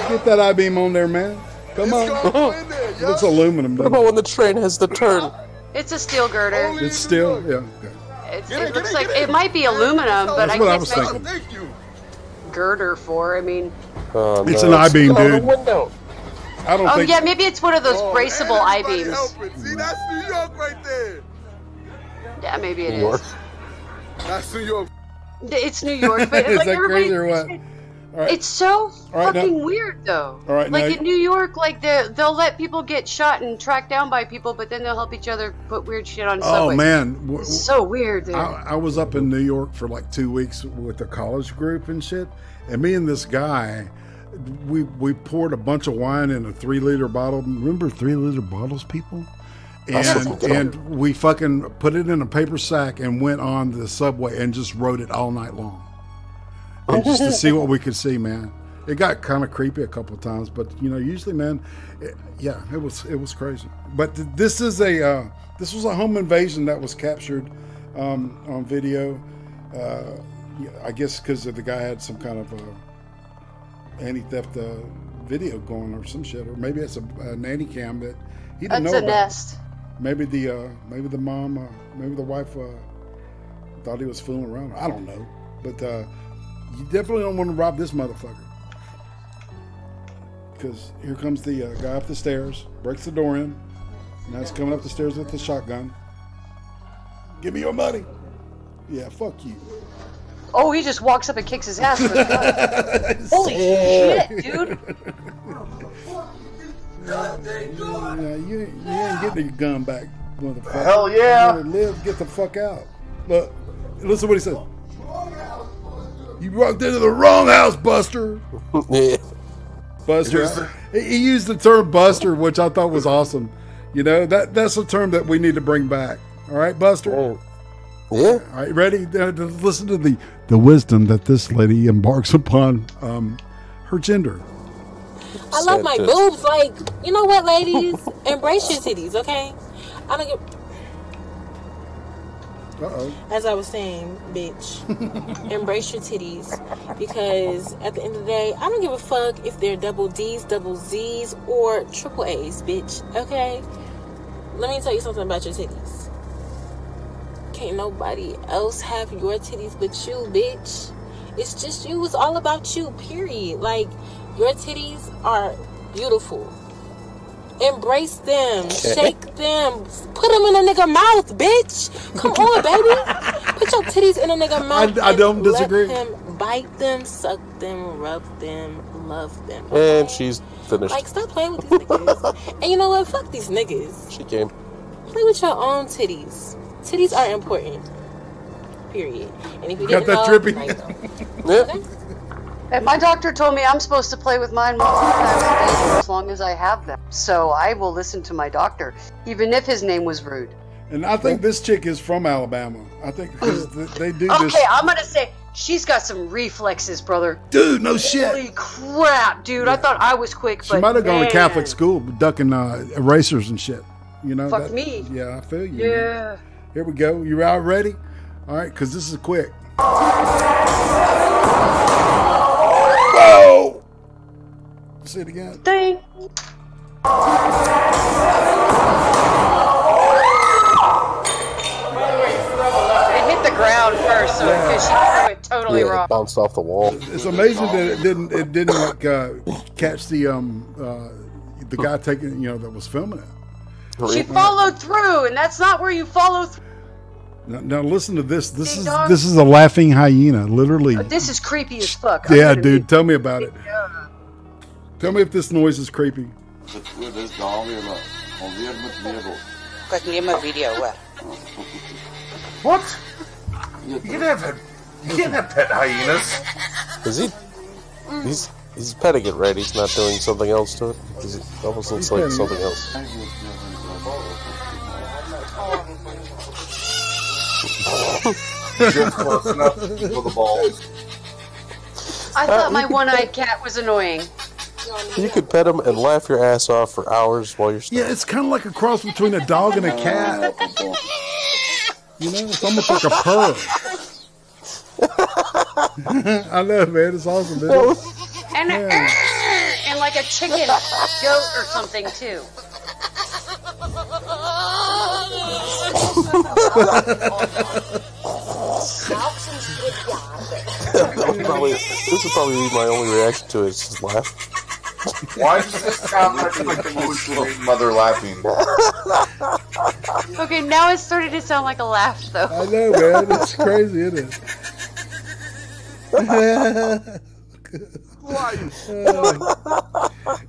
Get that I-beam on there, man. Come on. In there, It's aluminum. What about when the train has to turn? It's a steel girder. It's steel, yeah. Okay. It looks like it might be aluminum, but That's I what I can't was imagine thinking. girder for. I mean, It's an I-beam, dude. I don't oh think. yeah, maybe it's one of those braceable I-beams. See, that's New York right there. Yeah, maybe it New York. is. That's New York. It's New York, but Is like that everybody. crazy or what? All right. It's so right, fucking now- weird, though. All right, like now- in New York, like they'll let people get shot and tracked down by people, but then they'll help each other put weird shit on subways. Oh man, It's so weird, dude. I was up in New York for like 2 weeks with a college group and shit, and me and this guy, we poured a bunch of wine in a 3-liter bottle. Remember 3-liter bottles, people? And we fucking put it in a paper sack and went on the subway and just rode it all night long, and just to see what we could see, man. It got kind of creepy a couple of times, but you know, usually, man, it was crazy. But this was a home invasion that was captured on video. I guess because the guy had some kind of anti-theft video going or some shit, or maybe it's a nanny cam that he didn't know about. Nest. Maybe the mom, maybe the wife thought he was fooling around. I don't know, but you definitely don't want to rob this motherfucker. because here comes the guy up the stairs, breaks the door in. Now he's coming up the stairs with the shotgun. Give me your money. Yeah, fuck you. Oh, he just walks up and kicks his ass. Holy shit, dude. Yeah, you ain't getting your gun back, motherfucker. Hell yeah. You live, get the fuck out. Look, listen to what he says. You walked into the wrong house, Buster. Yeah. Buster. He used the term Buster, which I thought was awesome. You know, that's a term that we need to bring back. All right, Buster? Yeah. All right, ready? Listen to the wisdom that this lady embarks upon her gender. I love my boobs. Like, you know what, ladies? Embrace your titties, okay? I don't give... Uh-oh. As I was saying, bitch, embrace your titties, because at the end of the day, I don't give a fuck if they're double D's, double Z's, or triple A's, bitch, okay? Let me tell you something about your titties. Can't nobody else have your titties but you, bitch. It's just you. It's all about you, period. Like, your titties are beautiful. Embrace them. Shake them. Put them in a nigga mouth, bitch. Come on, baby. Put your titties in a nigga mouth. I don't disagree. Let him bite them, suck them, rub them, love them. Okay? And she's finished. Like, stop playing with these niggas. And you know what? Fuck these niggas. She came. Play with your own titties. Titties are important. Period. And if you Got didn't that know, trippy. right, Yeah. And my doctor told me I'm supposed to play with mine multiple times a day for as long as I have them. So I will listen to my doctor, even if his name was rude. And I think this chick is from Alabama. I think because they do this. Okay, I'm going to say she's got some reflexes, brother. Dude, no shit. Holy crap, dude. I thought I was quick, She but might have gone to man. Catholic school, ducking erasers and shit. You know. Fuck me. Yeah, I feel you. Yeah. Man. Here we go. You all ready? All right, because this is quick. Whoa! Say it again. Ding. It hit the ground first, so because she threw it totally wrong. It bounced off the wall. It's amazing that it didn't like catch the guy taking, you know, that was filming it. She followed through, and that's not where you follow through. Now listen to this. This is a laughing hyena, literally. This is creepy as fuck. Yeah, dude. Tell me about it. Tell me if this noise is creepy. What? You can't have pet hyenas. Is he? He's petting it, right? He's not doing something else to it. It almost looks like something else. Just close enough for the balls. I thought my one-eyed cat was annoying. You could pet him and laugh your ass off for hours while you're stuck. Yeah, it's kind of like a cross between a dog and a cat. You know, it's almost like a purr. I know, man. It's awesome, man. And like a chicken, goat, or something too. This would probably be my only reaction to it. Is just laugh. Why does this sound like the emotional mother laughing? Okay, now it's starting to sound like a laugh, though. I know, man. It's crazy, isn't it?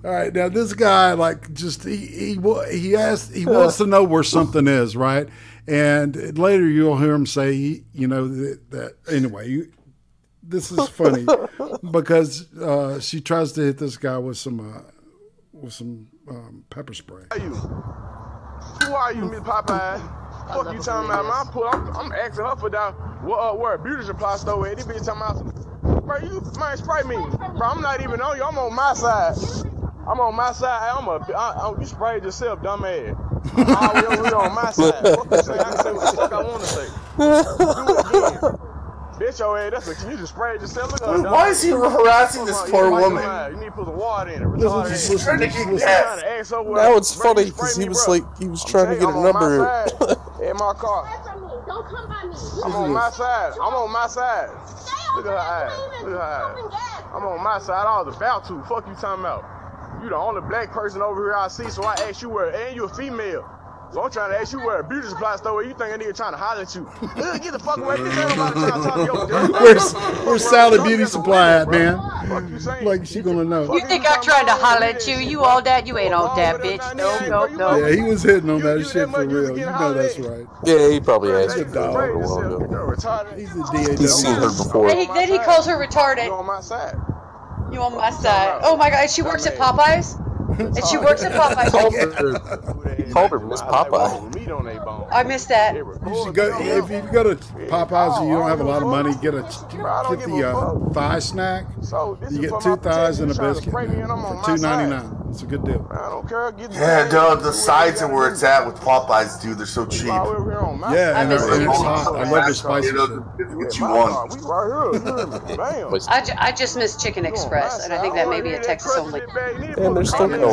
All right, now this guy, like, just he wants to know where something is, right? And later you'll hear him say, you know, that anyway. This is funny because she tries to hit this guy with some pepper spray. Who are you, Miss Popeye? Fuck you talking about? I'm asking her for that. Where a beauty supply store at? This bitch talking about, bro, you man spray me, bro. I'm not even on you. I'm on my side. I'm on my side. You sprayed yourself, dumbass. You're on my side. What you say? I can say what the fuck I want to say. Do it again. Bitch, your ass, you just sprayed yourself. Look at her. Why is he harassing this poor woman? You need to put some water in it. He's trying to get gas. Now it's funny because he was like, he was trying to get a number. In my car. Don't come by me. I'm on my side. I'm on my side. Look at her eyes. Look at her eyes. I'm on my side. I was about to. Fuck you talking about. You the only black person over here I see, so I asked you where, and you a female. So I'm trying to ask you where a beauty supply store where you think a nigga trying to holler at you. Get the fuck away, bitch. Ain't nobody trying to talk to you. Where's Sally Beauty Supply at, man? Like she gonna know. You think I'm trying to holler at you? You all that? You ain't all that, bitch. No. Yeah, he was hitting on that shit for real. You know that's right. Yeah, he probably asked He's a her a while ago. He's a DAW. He's seen her before. Then he calls her retarded. You on my side. You on my side. Oh my god, she works at Popeyes? And she works at Popeyes. He called her Miss Popeye. I missed that. You should go, if you go to Popeyes and you don't have a lot of money, get the thigh snack. You get 2 thighs and a biscuit for $2.99. It's a good deal. Yeah, dude, the sides are where it's at with Popeyes, dude. They're so cheap. Yeah, and it's hot. I love the spicy shit. What you want? I just missed Chicken Express, and I think that may be a Texas only. And they're still going.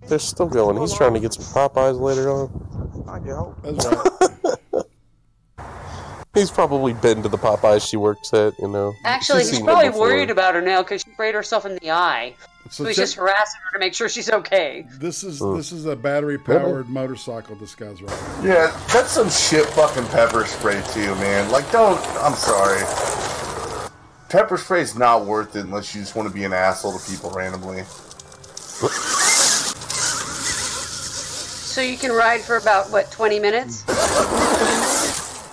They're still going. He's trying to get some Popeyes later on. That's right. He's probably been to the Popeyes she works at, you know. Actually, he's probably worried about her now because she sprayed herself in the eye. So he's just harassing her to make sure she's okay. This is a battery-powered motorcycle this guy's riding. Yeah, that's some shit fucking pepper spray too, man. Like, I'm sorry. Pepper spray is not worth it unless you just want to be an asshole to people randomly. So you can ride for about, what, 20 minutes?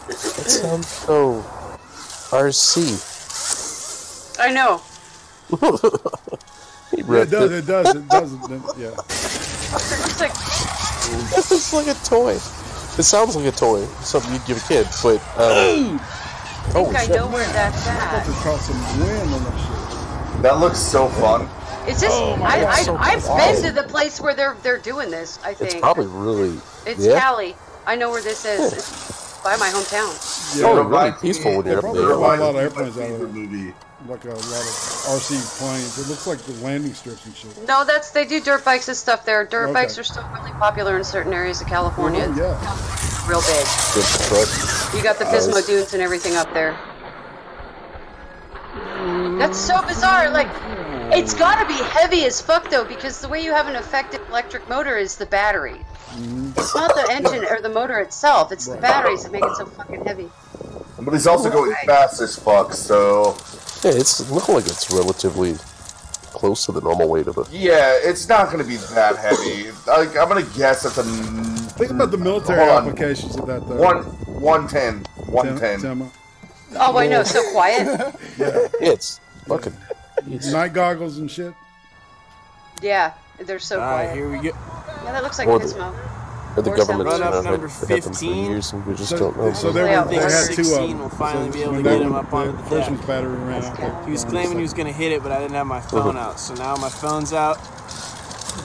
That sounds so RC. I know. It does. Yeah. It's like a toy. It sounds like a toy. Something you'd give a kid, but I think I know where that's at. They caught some wind on that shit. That looks so fun. Is this? I've been to the place where they're doing this. I think it's probably really. It's Cali. I know where this is. It's by my hometown. Yeah, really peaceful when you're up there. There are a lot of airplanes out of the movie. Like a lot of RC planes. It looks like the landing strips and shit. No, they do dirt bikes and stuff there. Dirt bikes are still really popular in certain areas of California. Yeah. Real big. You got the Pismo dunes and everything up there. That's so bizarre. Like, it's got to be heavy as fuck though, because the way you have an effective electric motor is the battery. It's not the engine or the motor itself. It's the batteries that make it so fucking heavy. But he's also going fast as fuck, so. Yeah, it looks like it's relatively close to the normal weight of it. Yeah, it's not going to be that heavy. Like, I'm going to guess that's a. Think about the military applications of that though. 110. Oh, I know, so quiet. Yeah. It's fucking. Night goggles and shit. Yeah, they're so quiet. Here we go. Yeah, that looks like Pismo. Or the government's run up had number them for 15. years and we just don't know. So they had 2 of them. We'll finally be able to get him up on the first one's battery ran out. He was claiming he was going to hit it, but I didn't have my phone out. So now my phone's out.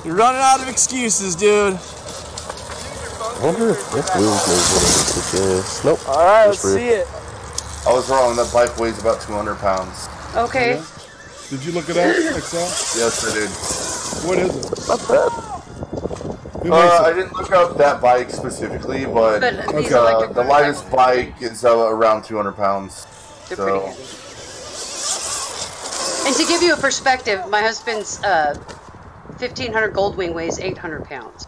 You're running out of excuses, dude. I wonder if Wheels knows what it is. Nope. Alright, let's see it. I was wrong. That bike weighs about 200 pounds. Okay. Yeah. Did you look it up, Excel? Yes, I did. What is it? Not bad. I didn't look up that bike specifically, but the lightest bike is around 200 pounds. They're pretty heavy. And to give you a perspective, my husband's 1500 Goldwing weighs 800 pounds.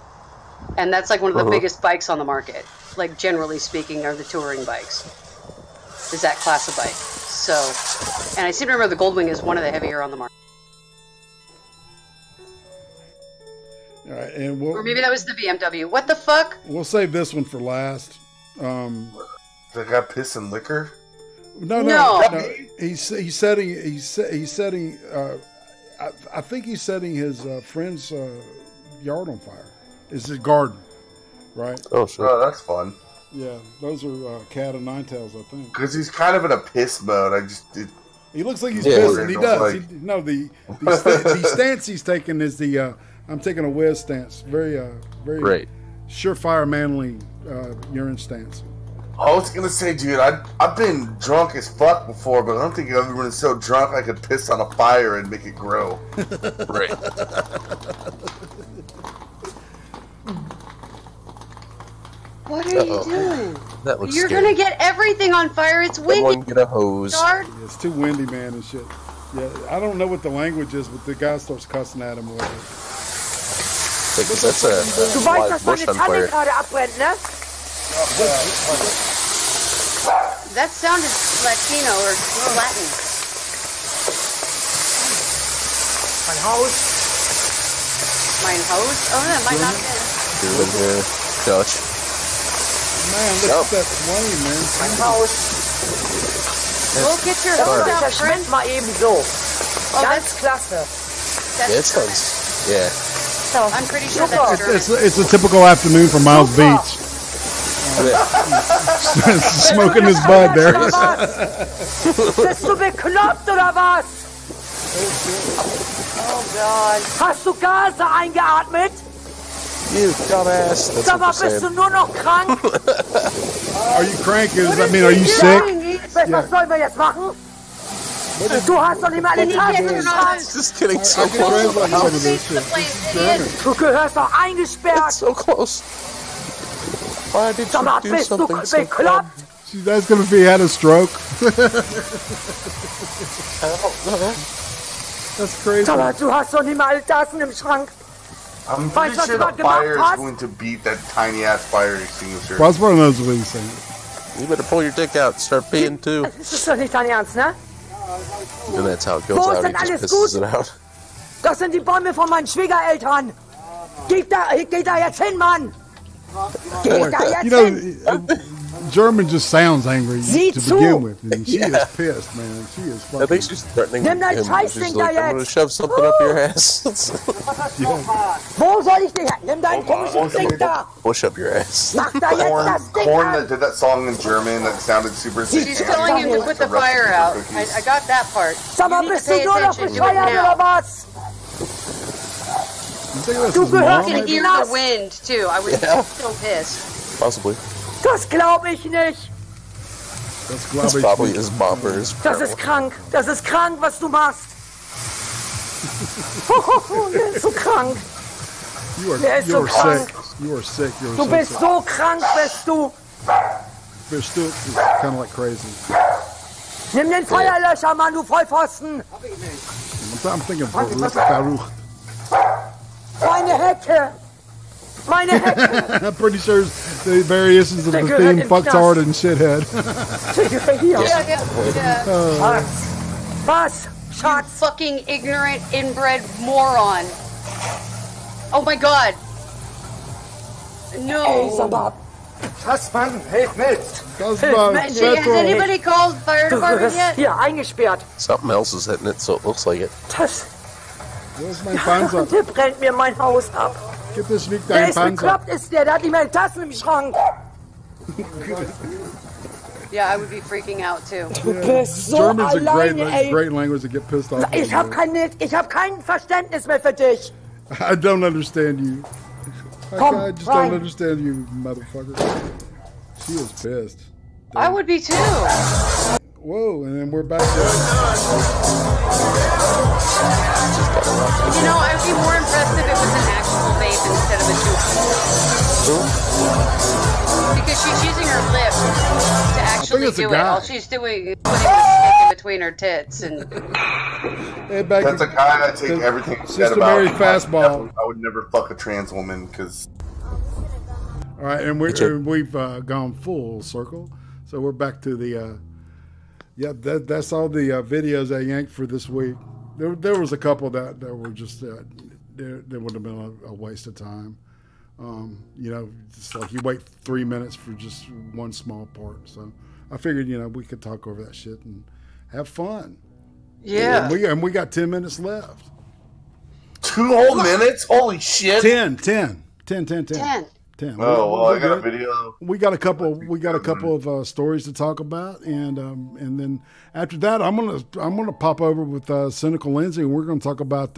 And that's like one of the biggest bikes on the market. Like, generally speaking, are the touring bikes. Is that class of bike. So, and I seem to remember the Goldwing is one of the heavier on the market. All right, and or maybe that was the BMW. What the fuck? We'll save this one for last. They got piss and liquor? No. He's setting. I think he's setting his friend's yard on fire. It's his garden, right? Oh, sure. Oh, that's fun. Yeah, those are cat and nine tails, I think. Because he's kind of in a piss mode. He looks like he's pissing. He does. The stance he's taking is the. I'm taking a whiz stance. Very surefire, manly urine stance. I was gonna say, dude, I've been drunk as fuck before, but I don't think I've ever been so drunk I could piss on a fire and make it grow. Right. What are you doing? That looks You're scary. gonna get everything on fire. It's windy. Someone get a hose. It's too windy, man, and shit. Yeah, I don't know what the language is, but the guy starts cussing at him. Whatever. Because that's a Du weißt, dass bush meine on Tanne fire. gerade abbrennt, ne? That sounded Latino or Latin. Mein Haus. Mein Haus? Oh, that might not be. You're in here, Dutch. Man, look at that flame, man. Mein Haus. We'll get your Das hook out, friend. verschwindet mal eben so. Oh, Ganz klasse. Yeah, it sounds. Yeah. I'm pretty sure that's German. It's a typical afternoon for Miles Beach. Smoking his bud there. Bist du bekloppt oder was? Oh God. Hast du Gase eingeatmet? You dumbass. That's Sag mal, what they're bist du saying. nur noch krank? Are you cranky? Does that mean are you sick? Was sollen wir jetzt machen? Du hast doch nicht mal eine Tasche im Schrank. Just getting so I can close. translate some of this shit. German. Du gehörst doch eingesperrt. So close. Why did Sag mal, you do bist du something so bekloppt? That's gonna be had a stroke. That's crazy. Sag mal, du hast doch nicht mal Tassen im Schrank. I'm Weißt pretty du, was sure du the gerade gemacht fire is hast? going to beat that tiny ass fire extinguisher. Osborne knows what he's saying. You better pull your dick out and start peeing too. Das ist doch nicht dein Ernst, ne? And that's how it goes Wo ist out. He denn alles just pisses gut? it out. Das sind die Bäume von meinen Schwiegereltern. Geh da jetzt hin, Mann. Geh da jetzt You hin. know, German just sounds angry Sieh to zu. begin with, and she Yeah. is pissed, man. She is I fucking. think she's threatening Nimm dein him. Scheißding She's da like, I'm gonna jetzt. shove something up your ass. Wo soll ich dich? Nimm dein komisches Ding da. Push up your ass. Mach da jetzt das Ding Korn an. that did that song in German that sounded super sick. She's telling him to put the fire out. I got that part. Sag mal, You need bist to du pay nur noch attention. Do it bescheuert now. oder was? You think that's Du his gehörst mom? I can in hear Knast. the wind too. I was Yeah. so pissed. Possibly. Das glaube ich nicht. That's It's garbage. probably his bopper. Das ist krank. Das ist krank, was du machst. Der ist so krank. Der ist so You are krank. sick. You are sick. You are Du so bist sick. so krank, bist du. Bist du kind of like crazy. Nimm den Feuerlöscher, Mann, du Vollpfosten. I'm thinking Baruch. Meine Hecke. Meine Hecke. I'm pretty sure the variations of the Digga, theme im fucked Knast. hard and shithead. Hier. Yeah. Was? Was? Schatz. Fucking ignorant, inbred moron. Oh my God. Ey, No. sag mal. Schatzmann, hilf mit. That's Hilf about mit. Has petrol. anybody called fire Du department wirst yet? hier eingesperrt. Something else is hitting it, so it looks like it. Das. Where's my Panzer? Der brennt mir mein Haus ab. Get this week Der dein ist Panzer. bekloppt, ist der. Der hat nicht mehr Tassen im Schrank. Yeah, I would be freaking out too. Du bist so German's a alleine, ey. great language to get pissed off. Ich hab kein Verständnis mehr für dich. I don't understand you. Komm, I just rein. don't understand you, motherfucker. She was pissed. I would be too. Whoa, and then we're back there. You know, I'd be more impressed if it was an actual vape instead of a tube. Because she's using her lips to actually it's a do it. guy. All she's doing is putting the stick in between her tits and. Hey, back That's a guy that take everything said Sister about. Mary Fastball. I would never fuck a trans woman because. All right, and we've gone full circle, so we're back to the. That's all the videos I yanked for this week. There was a couple that were just there would have been a waste of time. You know, it's like you wait 3 minutes for just one small part. So I figured, you know, we could talk over that shit and have fun. Yeah. And we got 10 minutes left. 2 whole minutes? Holy shit! 10. 10. Oh well, I got a good. video. We got a couple of stories to talk about, and then after that, I'm gonna pop over with Cynical Lindsay, and we're gonna talk about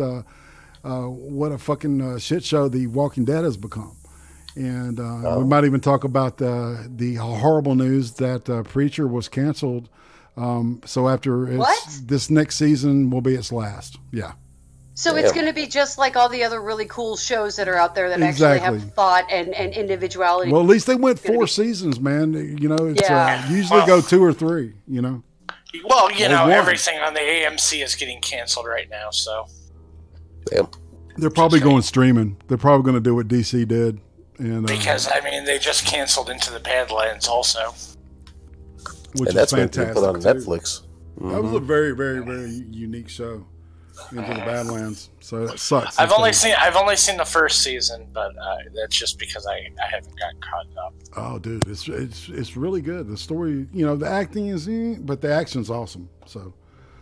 what a fucking shit show The Walking Dead has become, and we might even talk about the horrible news that Preacher was canceled. So after this next season will be its last. Yeah. So it's going to be just like all the other really cool shows that are out there that actually have thought and individuality. Well, at least they went 4 seasons, man. You know, it's usually go 2 or 3. You know. Well, you know, One. everything on the AMC is getting canceled right now, so. Damn. They're probably going streaming. They're probably going to do what DC did. And Because, I mean, they just canceled Into the Badlands also. which And is that's what they fantastic. put on too. Netflix. That was a very, very, very unique show. Into the Badlands. So that sucks. I've only seen the first season, but that's just because I haven't gotten caught up. Oh, dude, it's really good. The story, you know, the acting is, but the action's awesome. So,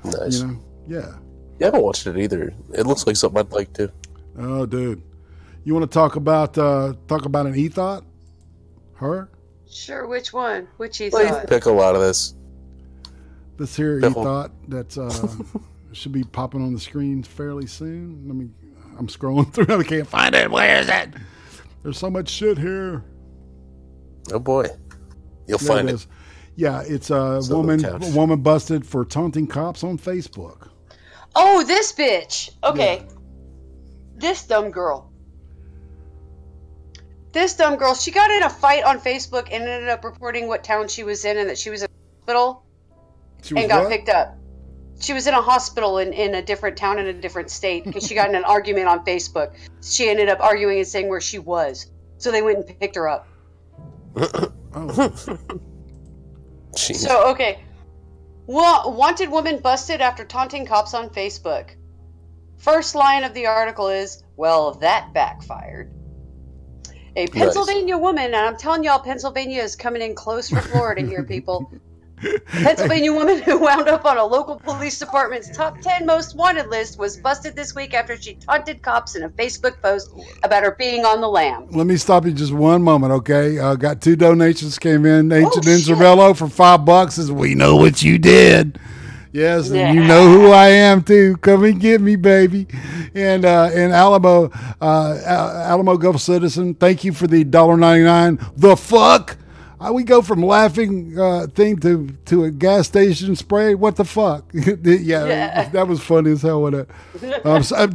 Nice. you know, yeah. Yeah, I haven't watched it either. It looks like something I'd like to. Oh, dude, you want to talk about an e-thought? Her? Sure. Which one? Which he Well, you thought? pick a lot of this. This here Pickle. e-thought that's should be popping on the screen fairly soon. I'm scrolling through. I can't find it. Where is it? There's so much shit here. Oh boy, you'll There find it. is. Yeah, it's a It's on the couch. woman busted for taunting cops on Facebook. Oh, this bitch. Okay. This dumb girl. She got in a fight on Facebook and ended up reporting what town she was in and that she was in a hospital and got picked up. She was in a hospital in a different town in a different state because she got in an argument on Facebook. She ended up arguing and saying where she was. So they went and picked her up. So, okay. Wanted woman busted after taunting cops on Facebook. First line of the article is, well, that backfired. A Pennsylvania woman, and I'm telling y'all, Pennsylvania is coming in close for Florida here, people. A Pennsylvania woman who wound up on a local police department's top 10 most wanted list was busted this week after she taunted cops in a Facebook post about her being on the lam. Let me stop you just one moment, okay? Got 2 donations came in. Ancient Inzarello for $5 says, we know what you did. Yes, and you know who I am too. Come and get me, baby. And Alamo Gulf Citizen, thank you for the $1.99. The fuck? We go from laughing thing to a gas station spray. What the fuck? yeah, that was funny as hell with it.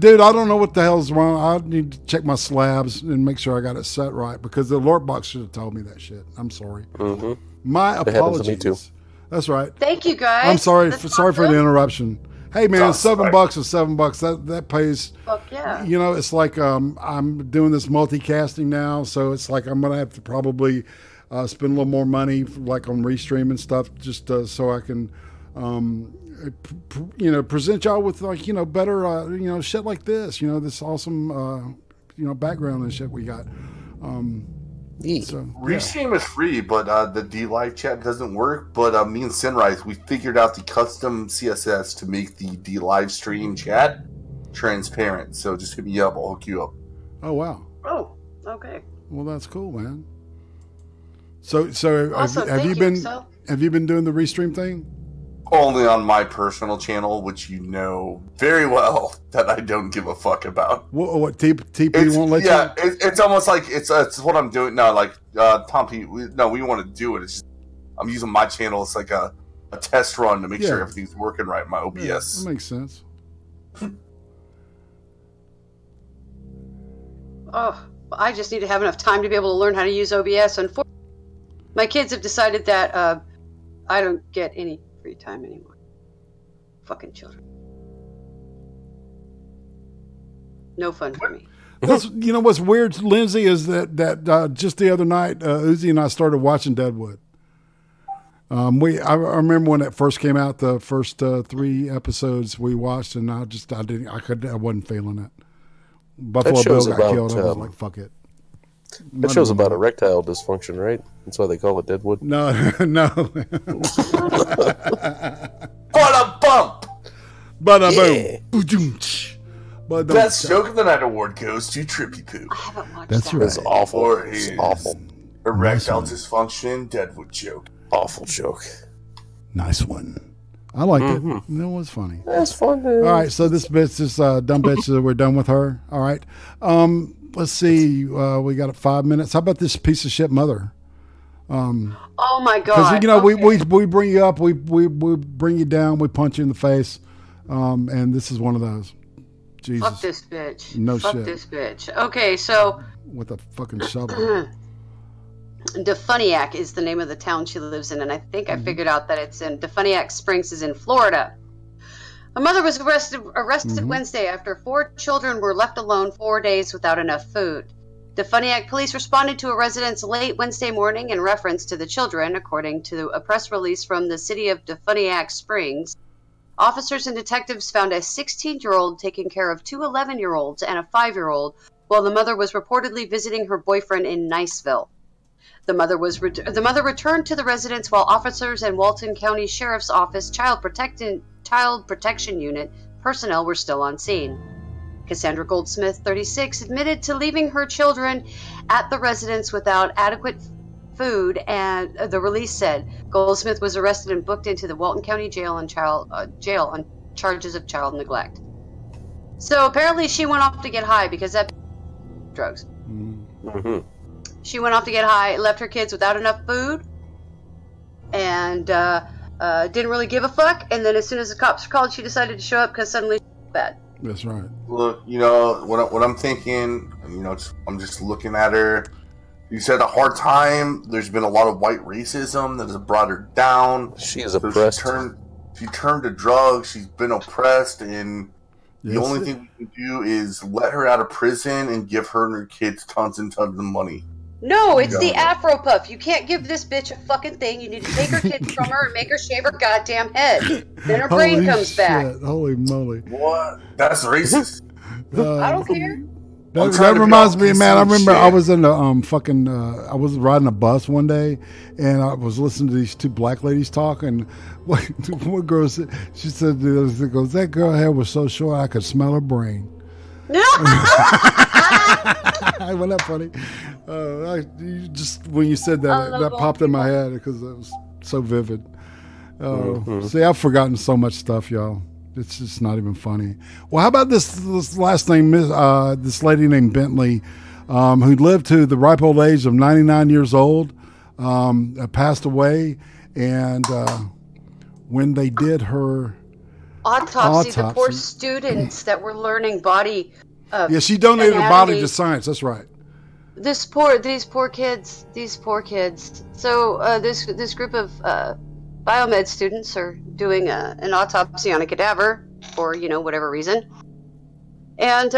Dude, I don't know what the hell's wrong. I need to check my slabs and make sure I got it set right because the alert box should have told me that shit. I'm sorry. Mm-hmm. My That happens to me apologies. too. That's right. Thank you, guys. I'm sorry. That's Sorry for the interruption. Hey, man, That's $7 right. is $7. That pays. Fuck yeah. You know, it's like I'm doing this multicasting now, so it's like I'm gonna have to probably spend a little more money, like on Restream and stuff, just so I can, present y'all with like better shit like this. This awesome background and shit we got. So, Restream is free, but the D Live chat doesn't work. But me and Sunrise, we figured out the custom CSS to make the D Live stream chat transparent. So just hit me up, I'll hook you up. Oh wow. Oh, okay. Well, that's cool, man. So Awesome. have you Thank been you, so. have you been doing the Restream thing? Only on my personal channel, which you know very well that I don't give a fuck about. What TP won't let you? Yeah, it's almost like it's what I'm doing now. Like Tom P, we want to do it. It's just, I'm using my channel. It's like a test run to make sure everything's working right in my OBS. Yeah, that makes sense. Oh, I just need to have enough time to be able to learn how to use OBS. Unfortunately, my kids have decided that I don't get any free time anymore. Fucking children. No fun for me. That's what's weird, Lindsay, is that just the other night, Uzi and I started watching Deadwood. I remember when it first came out, the first 3 episodes we watched, and I wasn't feeling it. Buffalo Bill got killed. I was like, fuck it. That show's about erectile dysfunction, right? That's why they call it Deadwood. No. What a bump! But Yeah. boom. Best joke of the night award goes to Trippypoop. I haven't watched That's that. right. It's awful. Or It's his awful. erectile dysfunction Deadwood joke. Awful joke. Nice one. I liked it. It was funny. That's fun. All right, so this dumb bitch, we're done with her. All right. Let's see. We got 5 minutes. How about this piece of shit mother? Oh my Because god! we bring you up, we bring you down, we punch you in the face, and this is one of those. Jesus. Fuck this bitch. No Fuck shit. this bitch. Okay, so With a fucking shovel. DeFuniak is the name of the town she lives in, and I think I figured out that it's in DeFuniak Springs is in Florida. A mother was arrested Wednesday after 4 children were left alone 4 days without enough food. DeFuniak police responded to a residence late Wednesday morning in reference to the children, according to a press release from the city of DeFuniak Springs. Officers and detectives found a 16-year-old taking care of 2 11-year-olds and a 5-year-old, while the mother was reportedly visiting her boyfriend in Niceville. The mother returned to the residence while officers and Walton County Sheriff's Office Child Protection Unit personnel were still on scene. Cassandra Goldsmith, 36, admitted to leaving her children at the residence without adequate food, and the release said Goldsmith was arrested and booked into the Walton County Jail on charges of child neglect. So apparently she went off to get high because that drugs. She went off to get high, left her kids without enough food, and didn't really give a fuck. And then as soon as the cops called, she decided to show up because suddenly she was bad. That's right. Look, you know what I'm thinking. You know, I'm just looking at her. You said a hard time. There's been a lot of white racism that has brought her down. She is oppressed. She turned to drugs. She's been oppressed, and the only thing we can do is let her out of prison and give her and her kids tons and tons of money. No, it's the Afro Puff. You can't give this bitch a fucking thing. You need to take her kids from her and make her shave her goddamn head. Then her brain comes back. Holy moly. What? That's racist. I don't care. That reminds me, man. I remember I was in the I was riding a bus one day, and I was listening to these 2 black ladies talk, and one girl said, she said, that girl hair was so short I could smell her brain. Wasn't that funny? When you said that, that popped in my head because it was so vivid. See, I've forgotten so much stuff, y'all. It's just not even funny. Well, how about this last name, this lady named Bentley, who lived to the ripe old age of 99 years old, passed away, and when they did her autopsy, the poor students that were learning body. She donated her body anatomy. to science. That's right. These poor kids. So this group of biomed students are doing an autopsy on a cadaver for whatever reason, and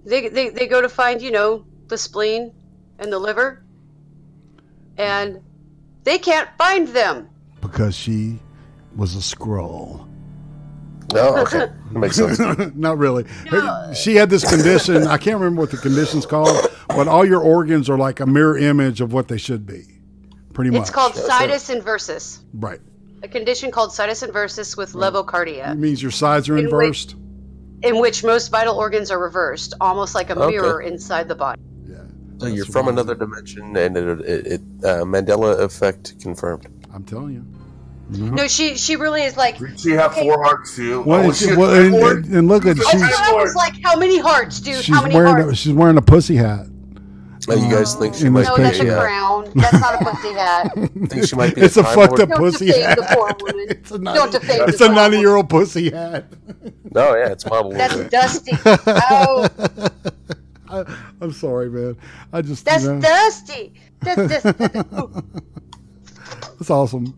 they go to find the spleen and the liver, and they can't find them because she was a scroll. Oh, okay. That makes sense. Not really. No. She had this condition. I can't remember what the condition's called, but all your organs are like a mirror image of what they should be. Pretty much. It's called situs inversus. Right. A condition called situs inversus with levocardia. It means your sides are inversed? In which most vital organs are reversed, almost like a mirror inside the body. Yeah. So you're from another dimension, and it Mandela effect confirmed. I'm telling you. No, she really is like. She had 4 hearts too. And look at I was like, how many hearts, dude? How many hearts? She's wearing a pussy hat. Oh, you guys think she might be? No, that's a crown. That's not a pussy hat. Think she might be? It's a fucked up pussy hat. The poor woman. It's a 90-year-old pussy hat. No, yeah, it's marble. That's dusty. Oh. I'm sorry, man. That's dusty. That's awesome.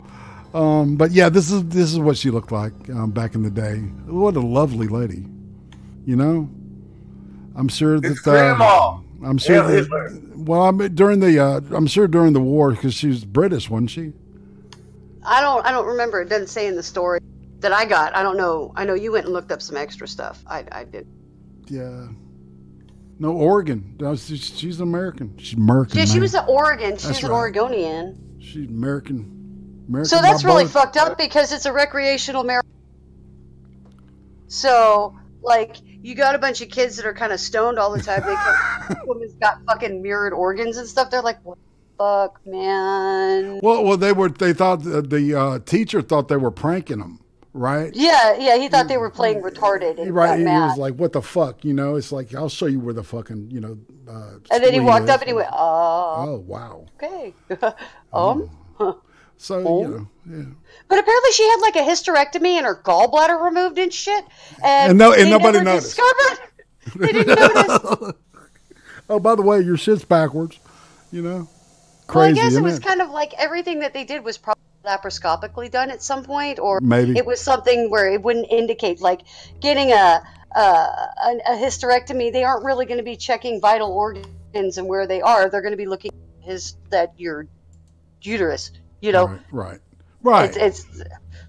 But yeah, this is what she looked like back in the day. What a lovely lady, I'm sure that Grandma. I'm sure. During the war, because she was British, wasn't she? I don't remember. It doesn't say in the story that I got. I don't know. I know you went and looked up some extra stuff. I did. Yeah. No, Oregon. No, she's American. She's American. Yeah, she man. was an Oregon. She's That's an right. Oregonian. She's American. So that's really fucked up because it's a recreational marijuana. So, like, you got a bunch of kids that are kind of stoned all the time. Women's got fucking mirrored organs and stuff. They're like, what the fuck, man? Well, they thought the teacher thought they were pranking them, right? Yeah. He thought they were playing retarded. And right. Got He mad. was like, what the fuck? It's like, I'll show you where the fucking, and then he walked up and he went, oh, wow. Okay. So, yeah. But apparently she had like a hysterectomy and her gallbladder removed and shit. And nobody noticed. They didn't notice. Oh, by the way, your shit's backwards, Crazy, well, I guess it was isn't it? kind of like everything that they did was probably laparoscopically done at some point, or Maybe. it was something where it wouldn't indicate, like getting a hysterectomy. They aren't really going to be checking vital organs and where they are. They're going to be looking at your uterus. You know, right. It's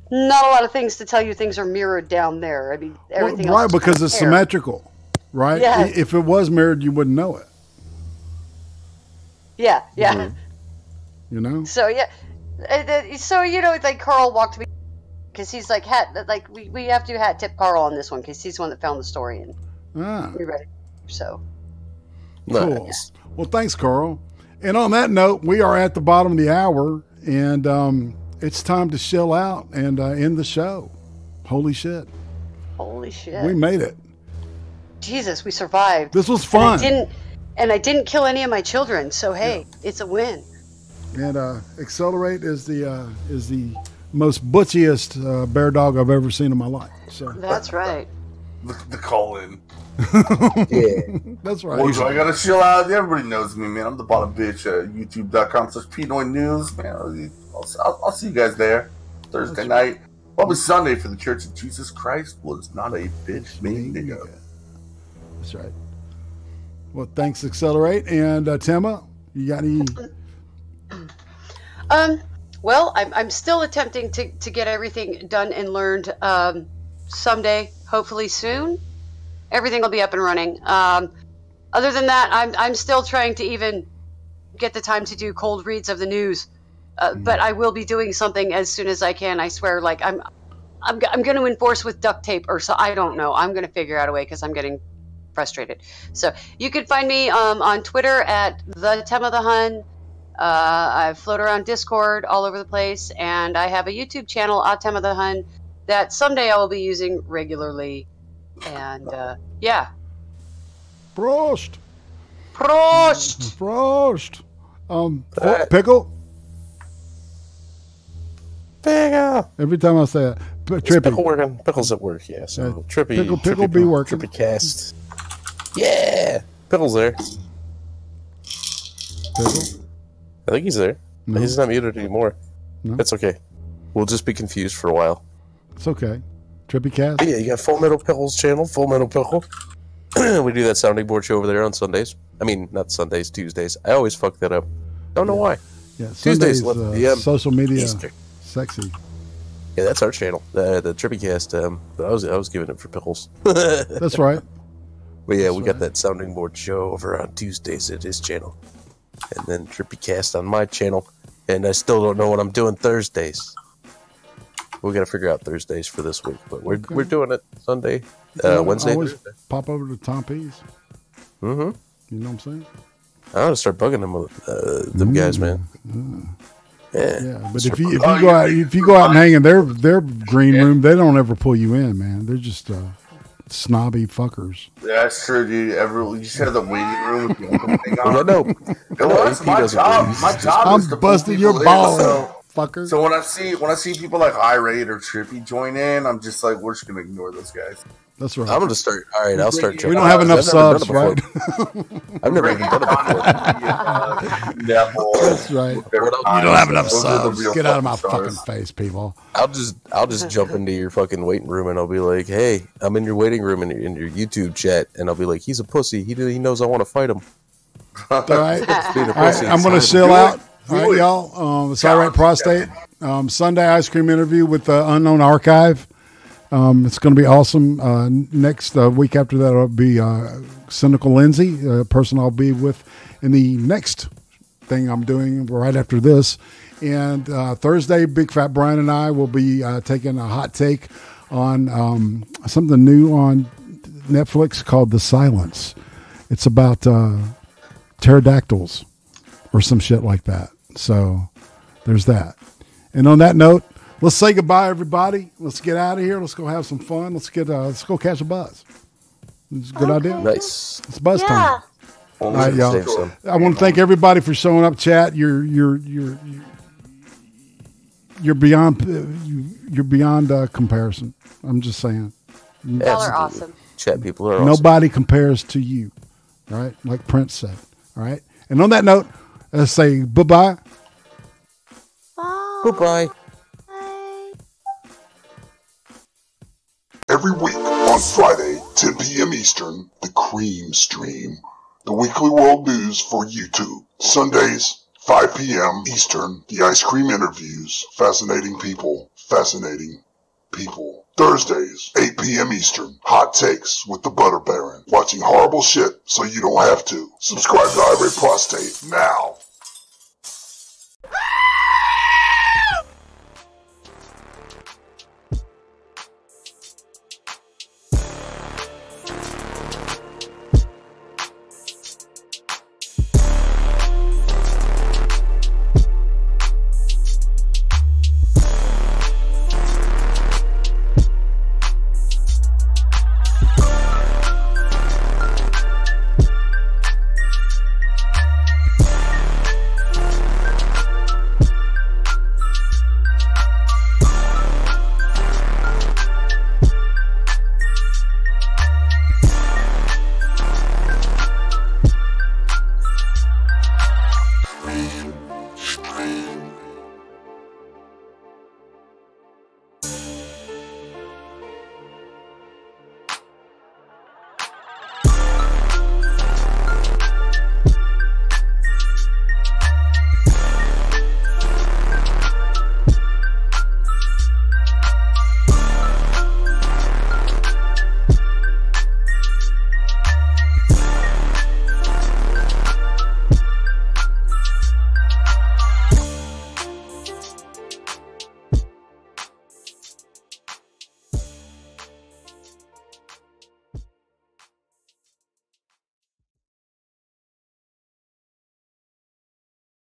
not a lot of things to tell you things are mirrored down there. I mean, everything else. Right, because it's symmetrical, right? Yeah. If it was mirrored, you wouldn't know it. Yeah. You know. So yeah, so like Carl walked me because he's like we have to hat tip Carl on this one because he's the one that found the story and we read it. So cool. Nice. Well, thanks, Carl. And on that note, we are at the bottom of the hour, and it's time to chill out and end the show. Holy shit! We made it. Jesus, we survived. This was fun. And I didn't kill any of my children. So hey, it's a win. And Accelerate is the most butchiest bear dog I've ever seen in my life. So that's right. The call in. Yeah, that's right. Well, I gotta chill out. Everybody knows me, man. I'm the bottom bitch at youtube.com/pnoy news, man. I'll see you guys there Thursday night. Probably Sunday for the Church of Jesus Christ was not a bitch mean nigga. That's right. Well, thanks, Accelerate. And Timma, you got any? Well, I'm still attempting to get everything done and learned. Someday, hopefully soon, everything will be up and running. Other than that, I'm still trying to even get the time to do cold reads of the news. But I will be doing something as soon as I can. I swear, like I'm going to enforce with duct tape or so. I don't know. I'm going to figure out a way because I'm getting frustrated. So you can find me on Twitter at the Temma the Hun. I float around Discord all over the place, and I have a YouTube channel, Temma the Hun, that someday I will be using regularly. And yeah. Prost. Pickle. Every time I say it, Trippy. Pickle working. Pickle's at work, yeah. So Trippy. Pickle be working. Trippycast. Yeah. Pickle's there. Pickle? I think he's there. No. He's not muted anymore. No. That's okay. We'll just be confused for a while. It's okay. Trippycast. But yeah, you got Full Metal Pickle's channel, Full Metal Pickle. We do that sounding board show over there on Sundays. I mean, not Sundays, Tuesdays. I always fuck that up. Don't know why. Yeah, Tuesdays, Sundays, social media, Easter. sexy. Yeah, that's our channel, the Trippycast. I was giving it for Pickles. That's right. But yeah, we got that sounding board show over on Tuesdays at his channel, and then Trippycast on my channel. And I still don't know what I'm doing Thursdays. We got to figure out Thursdays for this week, but we're doing it Sunday, Wednesday. Always pop over to Tom P's. Mm-hmm. You know what I'm saying? I ought to start bugging them guys, man. Yeah, but if you go out and hang in their green room, they don't ever pull you in, man. They're just snobby fuckers. Yeah, that's true, dude. You just have the waiting room with the open thing on. No, that's my job. My job is to pull busting people your in, balls, fucker. So when I see people like IRATE or Trippy join in, I'm just like, we're just gonna ignore those guys. That's right. I'm gonna start. All right, I'll start. We don't have enough subs, right? I've never even done it before. That's right. You don't have enough subs. Get out of my fucking face, people. I'll just jump into your fucking waiting room and I'll be like, hey, I'm in your waiting room in your YouTube chat, and I'll be like, he's a pussy. He knows I want to fight him. All right. I'm gonna chill out. All right, y'all. It's IRATE Prostate. Sunday ice cream interview with the Unknown Archive. It's going to be awesome. Next week after that, it'll be Cynical Lindsay, a person I'll be with in the next thing I'm doing right after this. And Thursday, Big Fat Brian and I will be taking a hot take on something new on Netflix called The Silence. It's about pterodactyls or some shit like that. So there's that. And on that note, let's say goodbye, everybody. Let's get out of here. Let's go have some fun. Let's go catch a buzz. It's a good idea. Nice. It's buzz time. All right, y'all. I want to thank everybody for showing up. Chat, you're beyond comparison. I'm just saying. Y'all are awesome. Chat people are awesome. Nobody compares to you. All right, like Prince said. All right, and on that note, Let's say bye-bye. Goodbye. Every week on Friday, 10 p.m. Eastern, the CREEM Stream, the weekly world news for YouTube. Sundays, 5 p.m. Eastern, the ice cream interviews. Fascinating people, fascinating people. Thursdays, 8 p.m. Eastern, hot takes with the Butter Baron. Watching horrible shit so you don't have to. Subscribe to IRATE Prostate now.